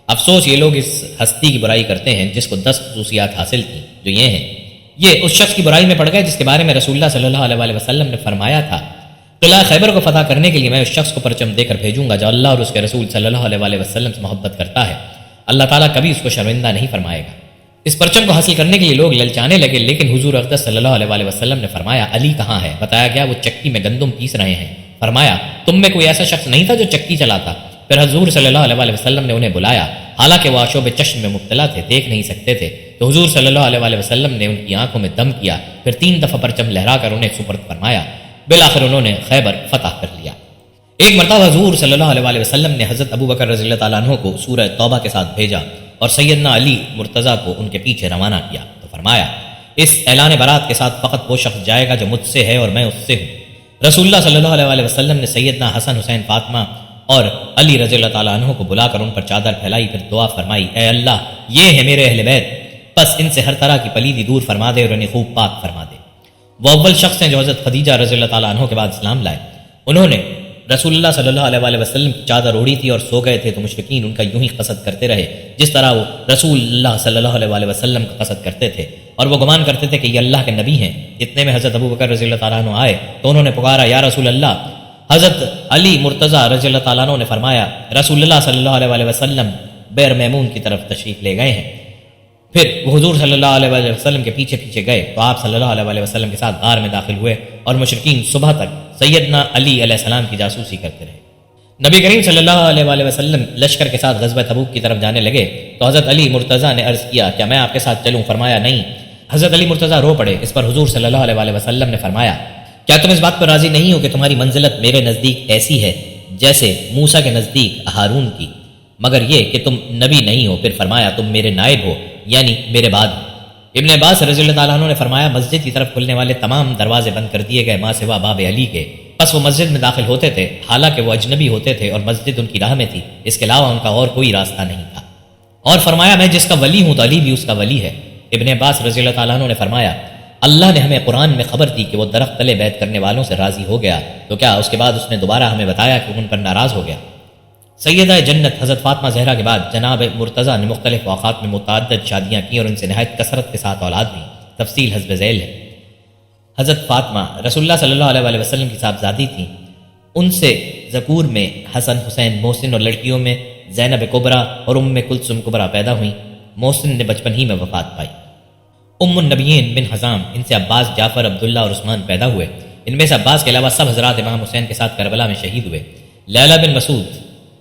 افسوس یہ لوگ اس ہستی کی برائی کرتے ہیں جس کو 10 خصوصیات حاصل تھیں جو یہ ہیں، یہ اس شخص کی برائی میں پڑ گئے جس کے بارے میں رسول اللہ صلی اللہ علیہ وسلم نے فرمایا تھا قلعہ خیبر کو فتح کرنے کے لیے میں اس شخص کو پرچم دے کر بھیجوں گا جو اللہ اور اس کے رسول صلی اللہ علیہ وسلم سے محبت کرتا ہے، اللہ تعالیٰ کبھی اس کو شرمندہ نہیں فرمائے گا۔ اس پرچم کو حاصل کرنے کے لیے لوگ للچانے لگے، لیکن حضور اقدس صلی اللہ علیہ وسلم نے فرمایا علی کہاں ہے؟ بتایا گیا وہ چکی میں گندم پیس رہے ہیں۔ فرمایا تم میں کوئی ایسا شخص نہیں تھا جو چکی چلاتا؟ پھر حضور صلی اللہ علیہ وسلم نے انہیں بلایا، حالانکہ وہ آشوب چشم میں مبتلا تھے، دیکھ نہیں سکتے تھے، تو حضور صلی اللہ علیہ وسلم نے ان کی آنکھوں میں دم کیا، پھر 3 دفعہ پرچم لہرا کر انہیں سپرد فرمایا، بالآخر انہوں نے خیبر فتح کر لیا۔ ایک مرتبہ حضور صلی اللہ علیہ وسلم نے حضرت ابو بکر رضی اللہ تعالیٰ عنہ کو سورہ توبہ کے ساتھ بھیجا اور سیدنا علی مرتضیٰ کو ان کے پیچھے روانہ کیا تو فرمایا اس اعلان برات کے ساتھ فقط وہ شخص جائے گا جو مجھ سے ہے اور میں اس سے ہوں۔ رسول اللہ صلی اللہ علیہ وسلم نے سیدنا حسن حسین فاطمہ اور علی رضی اللہ تعالیٰ عنہ کو بلا کر ان پر چادر پھیلائی، پھر دعا فرمائی اے اللہ یہ ہے میرے اہل بیت، بس ان سے ہر طرح کی پلیدی دور فرما دے اور انہیں خوب پاک فرما دے۔ وہ اول شخص ہیں جو حضرت خدیجہ رضی اللہ تعالیٰ عنہ کے بعد اسلام لائے۔ انہوں نے رسول اللہ صلی اللہ علیہ وسلم کی چادر اوڑھی تھی اور سو گئے تھے تو مشرکین ان کا یوں ہی قصد کرتے رہے جس طرح وہ رسول اللہ صلی اللہ علیہ وسلم کا قصد کرتے تھے، اور وہ گمان کرتے تھے کہ یہ اللہ کے نبی ہیں۔ اتنے میں حضرت ابو بکر رضی اللہ تعالیٰ عنہ آئے تو انہوں نے پکارا یا رسول اللہ۔ حضرت علی مرتضیٰ رضی اللہ تعالیٰ عنہ نے فرمایا رسول اللہ صلی اللہ علیہ وسلم بیر میمون کی طرف تشریف لے گئے ہیں۔ پھر وہ حضور صلی اللہ علیہ وسلم کے پیچھے پیچھے گئے تو آپ صلی اللہ علیہ وسلم کے ساتھ غار میں داخل ہوئے اور مشرکین صبح تک سیدنا علی علیہ السلام کی جاسوسی کرتے رہے۔ نبی کریم صلی اللہ علیہ وسلم لشکر کے ساتھ غزوہ تبوک کی طرف جانے لگے تو حضرت علی مرتضیٰ نے عرض کیا کیا میں آپ کے ساتھ چلوں؟ فرمایا نہیں۔ حضرت علی مرتضیٰ رو پڑے۔ اس پر حضور صلی اللہ علیہ وسلم نے فرمایا کیا تم اس بات پر راضی نہیں ہو کہ تمہاری منزلت میرے نزدیک ایسی ہے جیسے موسیٰ کے نزدیک ہارون کی، مگر یہ کہ تم نبی نہیں ہو؟ پھر فرمایا تم میرے نائب ہو یعنی میرے بعد۔ ابن عباس رضی اللہ تعالیٰ عنہ نے فرمایا مسجد کی طرف کھلنے والے تمام دروازے بند کر دیے گئے ماں سوا باب علی کے، پس وہ مسجد میں داخل ہوتے تھے حالانکہ وہ اجنبی ہوتے تھے اور مسجد ان کی راہ میں تھی، اس کے علاوہ ان کا اور کوئی راستہ نہیں تھا۔ اور فرمایا میں جس کا ولی ہوں تو علی بھی اس کا ولی ہے۔ ابن عباس رضی اللہ تعالیٰ عنہ نے فرمایا اللہ نے ہمیں قرآن میں خبر دی کہ وہ درخت تلے بیعت کرنے والوں سے راضی ہو گیا، تو کیا اس کے بعد اس نے دوبارہ ہمیں بتایا کہ ان پر ناراض ہو گیا؟ سیدہ جنت حضرت فاطمہ زہرا کے بعد جناب مرتضیٰ نے مختلف اوقات میں متعدد شادیاں کی اور ان سے نہایت کثرت کے ساتھ اولاد ہوئی۔ تفصیل حسب ذیل ہے۔ حضرت فاطمہ رسول اللہ صلی اللہ علیہ وسلم کی صاحبزادی تھیں، ان سے ذکور میں حسن حسین محسن اور لڑکیوں میں زینب کبریٰ اور کلثوم کبریٰ پیدا ہوئیں۔ محسن نے بچپن ہی میں وفات پائی۔ النبیین بن حزام ان سے عباس جعفر عبداللہ اور عثمان پیدا ہوئے۔ ان میں سے عباس کے علاوہ سب حضرات امام حسین کے ساتھ کربلا میں شہید ہوئے۔ لیلہ بن مسعود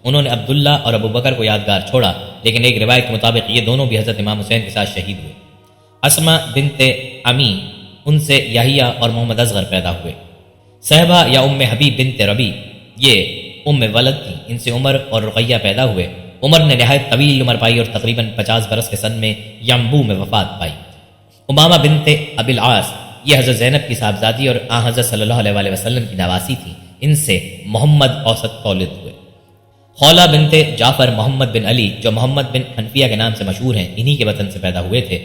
انہوں نے عبداللہ اور ابو بکر کو یادگار چھوڑا، لیکن ایک روایت کے مطابق یہ دونوں بھی حضرت امام حسین کے ساتھ شہید ہوئے۔ اسما بنت امی ان سے یحییٰ اور محمد اصغر پیدا ہوئے۔ صہبہ یا حبیب بنت ربی یہ ولد تھی، ان سے عمر اور رقیہ پیدا ہوئے۔ عمر نے نہایت طویل عمر پائی اور تقریباً 50 برس کے سن میں ینبو میں وفات پائی۔ امامہ بنت ابی العاص یہ حضرت زینب کی صاحبزادی اور حضرت صلی اللہ علیہ وسلم کی نواسی تھی، ان سے محمد اوسط تولد ہوئے۔ خولہ بنت جعفر محمد بن علی جو محمد بن حنفیہ کے نام سے مشہور ہیں، انہی کے وطن سے پیدا ہوئے تھے۔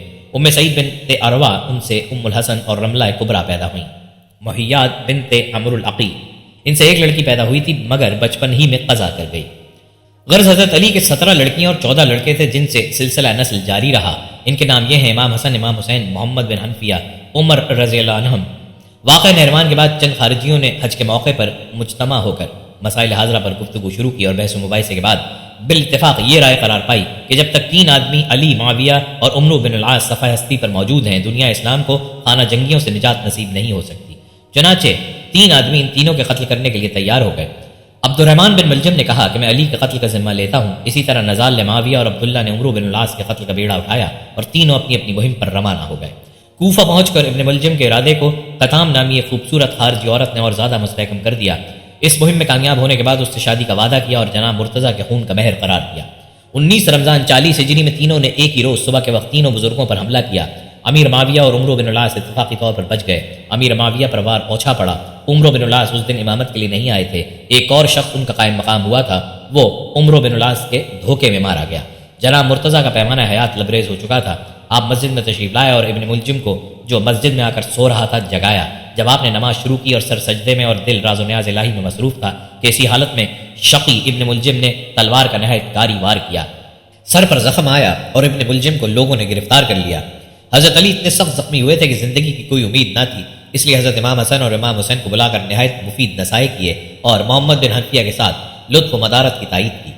سعید بنت اروا ان سے الحسن اور رملہ کبریٰ پیدا ہوئیں۔ محیات بنت عمرو العقی ان سے ایک لڑکی پیدا ہوئی تھی مگر بچپن ہی میں قضا کر گئی۔ غرض حضرت علی کے 17 لڑکیاں اور 14 لڑکے تھے جن سے سلسلہ نسل جاری رہا۔ ان کے نام یہ ہیں امام حسن، امام حسین، محمد بن حنفیہ، عمر رضی اللہ عنہم۔ واقعہ نہروان کے بعد چند خارجیوں نے حج کے موقع پر مجتمع ہو کر مسائل حاضرہ پر گفتگو شروع کی اور بحث و مباحثے کے بعد بالاتفاق یہ رائے قرار پائی کہ جب تک 3 آدمی علی، معاویہ اور عمرو بن العاص صفحہ ہستی پر موجود ہیں، دنیا اسلام کو خانہ جنگیوں سے نجات نصیب نہیں ہو سکتی۔ چنانچہ 3 آدمی ان تینوں کے قتل کرنے کے لیے تیار ہو گئے۔ عبد الرحمن بن ملجم نے کہا کہ میں علی کے قتل کا ذمہ لیتا ہوں۔ اسی طرح نزال نے معاویہ اور عبداللہ نے عمرو بن العاص کے قتل کا بیڑا اٹھایا اور تینوں اپنی اپنی مہم پر روانہ ہو گئے۔ کوفہ پہنچ کر ابن ملجم کے ارادے کو قطام نامی ایک خوبصورت خارجی عورت نے اور زیادہ مستحکم کر دیا۔ اس مہم میں کامیاب ہونے کے بعد اس سے شادی کا وعدہ کیا اور جناب مرتضیٰ کے خون کا مہر قرار دیا۔ 19 رمضان 40 ہجری میں تینوں نے ایک ہی روز صبح کے وقت تینوں بزرگوں پر حملہ کیا۔ امیر معاویہ اور عمرو بن العاص اتفاقی طور پر بچ گئے۔ امیر معاویہ پر وار پہنچا پڑا۔ عمرو بن العاص اس دن امامت کے لیے نہیں آئے تھے۔ ایک اور شخص ان کا قائم مقام ہوا تھا، وہ عمرو بن العاص کے دھوکے میں مارا گیا۔ جناب مرتضیٰ کا پیمانہ حیات لبریز ہو چکا تھا۔ آپ مسجد میں تشریف لائے اور ابن ملجم کو جو مسجد میں آ کر سو رہا تھا جگایا۔ جب آپ نے نماز شروع کی اور سر سجدے میں اور دل راز و نیاز الہی میں مصروف تھا کہ اسی حالت میں شقی ابن ملجم نے تلوار کا نہایت کاری وار کیا۔ سر پر زخم آیا اور ابن ملجم کو لوگوں نے گرفتار کر لیا۔ حضرت علی اتنے سخت زخمی ہوئے تھے کہ زندگی کی کوئی امید نہ تھی، اس لیے حضرت امام حسن اور امام حسین کو بلا کر نہایت مفید نصائح کیے اور محمد بن حنفیہ کے ساتھ لطف و مدارت کی تائید کی۔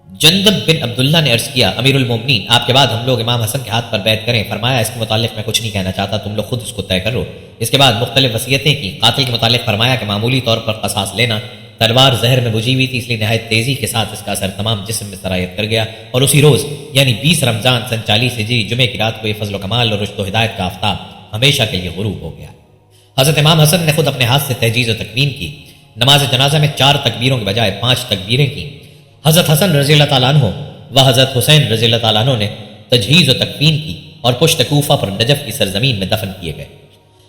جندب بن عبداللہ نے عرض کیا، امیر المومنین، آپ کے بعد ہم لوگ امام حسن کے ہاتھ پر بیعت کریں۔ فرمایا اس کے متعلق میں کچھ نہیں کہنا چاہتا، تم لوگ خود اس کو طے کرو۔ اس کے بعد مختلف وصیتیں کی۔ قاتل کے متعلق فرمایا کہ معمولی طور پر قصاص لینا، تلوار زہر میں بجھی ہوئی تھی اس لیے نہایت تیزی کے ساتھ اس کا اثر تمام جسم میں سرایت کر گیا اور اسی روز یعنی 20 رمضان سن 40 ہجری جمعے کی رات کو یہ فضل و کمال اور رشد و ہدایت کا آفتاب ہمیشہ کے لیے غروب ہو گیا۔ حضرت امام حسن نے خود اپنے ہاتھ سے تجہیز و تکمین کی۔ نماز جنازہ میں 4 تکبیروں کے بجائے 5 تکبیریں کی۔ حضرت حسن رضی اللہ تعالیٰ عنہ و حضرت حسین رضی اللہ تعالیٰ عنہ نے تجہیز و تکفین کی اور پشت کوفہ پر نجف کی سرزمین میں دفن کیے گئے۔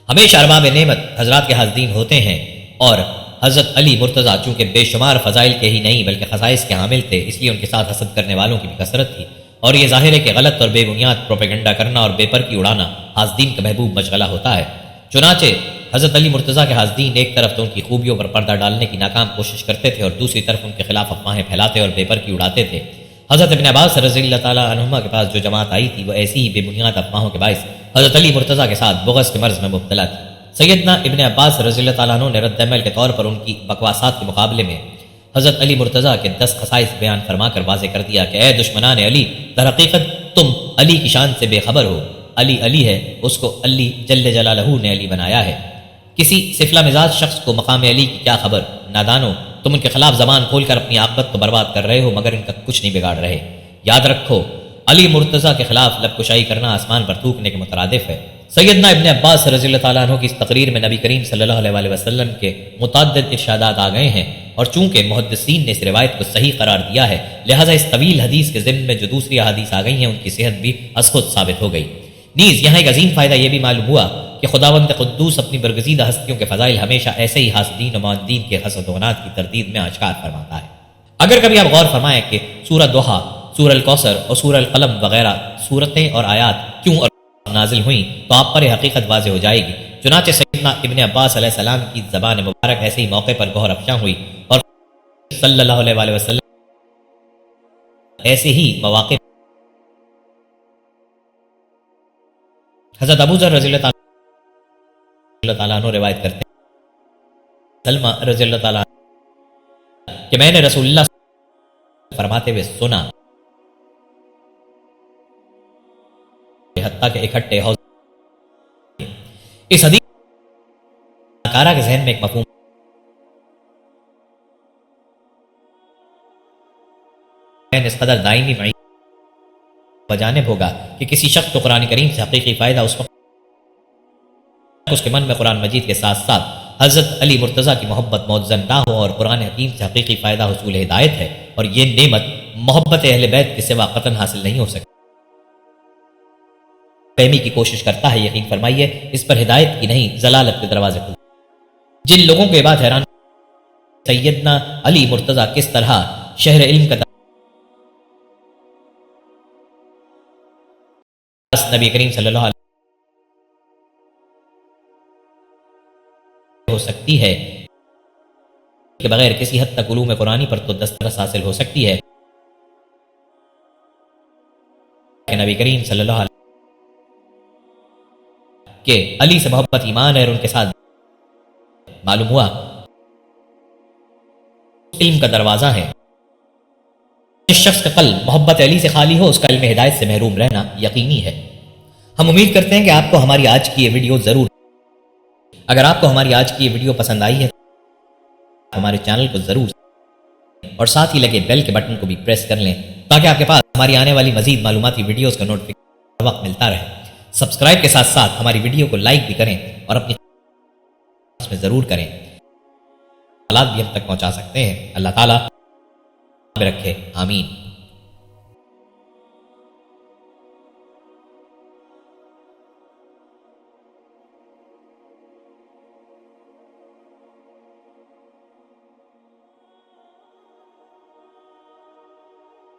ہمیشہ ارباب نعمت حضرات کے حاسدین ہوتے ہیں اور حضرت علی مرتضیٰ چونکہ بے شمار فضائل کے ہی نہیں بلکہ خصائص کے حامل تھے، اس لیے ان کے ساتھ حسد کرنے والوں کی بھی کثرت تھی، اور یہ ظاہر ہے کہ غلط اور بے بنیاد پروپیگنڈا کرنا اور بے پر کی اڑانا حاسدین کا محبوب مشغلہ ہوتا ہے۔ چنانچہ حضرت علی مرتضیٰ کے حاسدین ایک طرف تو ان کی خوبیوں پر پردہ ڈالنے کی ناکام کوشش کرتے تھے اور دوسری طرف ان کے خلاف افواہیں پھیلاتے اور بے پر کی اڑاتے تھے۔ حضرت ابن عباس رضی اللہ تعالیٰ عنہما کے پاس جو جماعت آئی تھی وہ ایسی ہی بے بنیاد افواہوں کے باعث حضرت علی مرتضیٰ کے ساتھ بغض کے مرض میں مبتلا تھی۔ سیدنا ابن عباس رضی اللہ تعالیٰ عنہ نے رد عمل کے طور پر ان کی بکواسات کے مقابلے میں حضرت علی مرتضیٰ کے 10 خصائص بیان فرما کر واضح کر دیا کہ اے دشمنان علی، در حقیقت تم علی کی شان سے بے خبر ہو۔ علی علی ہے، اس کو علی جل جلالہ نے علی بنایا ہے۔ کسی سفلہ مزاج شخص کو مقام علی کی کیا خبر؟ نادانو، تم ان کے خلاف زبان کھول کر اپنی عاقبت کو برباد کر رہے ہو مگر ان کا کچھ نہیں بگاڑ رہے۔ یاد رکھو، علی مرتضیٰ کے خلاف لب کشائی کرنا آسمان پر تھوکنے کے مترادف ہے۔ سیدنا ابن عباس رضی اللہ تعالیٰ عنہ کی اس تقریر میں نبی کریم صلی اللہ علیہ وسلم کے متعدد ارشادات آ گئے ہیں، اور چونکہ محدثین نے اس روایت کو صحیح قرار دیا ہے لہذا اس طویل حدیث کے ضمن میں جو دوسری احادیث آ گئی ہیں ان کی صحت بھی از خود ثابت ہو گئی۔ نیز یہاں ایک عظیم فائدہ یہ بھی معلوم ہوا کہ خداوند قدوس اپنی برگزیدہ ہستیوں کے فضائل ہمیشہ ایسے ہی حاسدین و معاندین کے حسد و عناد کی تردید میں آشکار فرماتا ہے۔ اگر کبھی آپ غور فرمائیں کہ سورہ دوحہ، سورہ الکوثر اور سورہ القلم وغیرہ صورتیں اور آیات کیوں اور نازل ہوئیں تو آپ پر یہ حقیقت واضح ہو جائے گی۔ چنانچہ سیدنا ابن عباس علیہ السلام کی زبان مبارک ایسے ہی موقع پر گوہر افشاں ہوئی اور صلی اللہ علیہ وسلم ایسے ہی مواقع حضرت ابو ذر رضی اللہ تعالیٰ عنہ روایت کرتے ہیں، سلمہ رضی اللہ تعالیٰ عنہ کہ میں نے رسول اللہ فرماتے ہوئے سنا حتیٰ کہ اکٹھے حوض۔ اس حدیث کارا کے ذہن میں ایک مفہوم اس قدر دائمی معیت بجانب ہوگا کہ کسی شخص کو قرآن کریم سے حقیقی فائدہ اس وقت اس کے من میں قرآن مجید کے ساتھ ساتھ حضرت علی مرتضیٰ کی محبت معزن نہ ہو اور قرآن حکیم سے حقیقی فائدہ حصول ہدایت ہے، اور یہ نعمت محبت اہل بیت کے سوا قطعاً حاصل نہیں ہو سکتی۔ فہمی کی کوشش کرتا ہے، یقین فرمائیے اس پر ہدایت کی نہیں ضلالت کے دروازے کھلتے۔ جن لوگوں کے بعد حیران سیدنا علی مرتضیٰ کس طرح شہر علم کا نبی کریم صلی اللہ علیہ ہو سکتی ہے، کے بغیر کسی حد تک علوم قرآنی پر تو دسترس حاصل ہو سکتی ہے کہ نبی کریم صلی اللہ علیہ وسلم کہ علی سے محبت ایمان ہے اور ان کے ساتھ معلوم ہوا علم کا دروازہ ہے. جس شخص کا قلب محبت علی سے خالی ہو اس کا علم ہدایت سے محروم رہنا یقینی ہے. ہم امید کرتے ہیں کہ آپ کو ہماری آج کی یہ ویڈیو ضرور اگر آپ کو ہماری آج کی یہ ویڈیو پسند آئی ہے تو ہمارے چینل کو ضرور اور ساتھ ہی لگے بیل کے بٹن کو بھی پریس کر لیں تاکہ آپ کے پاس ہماری آنے والی مزید معلوماتی ویڈیوز کا نوٹیفیکیشن وقت ملتا رہے. سبسکرائب کے ساتھ ساتھ ہماری ویڈیو کو لائک بھی کریں اور اپنی میں ضرور کریں. حالات بھی ہم تک پہنچا سکتے ہیں. اللہ تعالیٰ رکھے. آمین.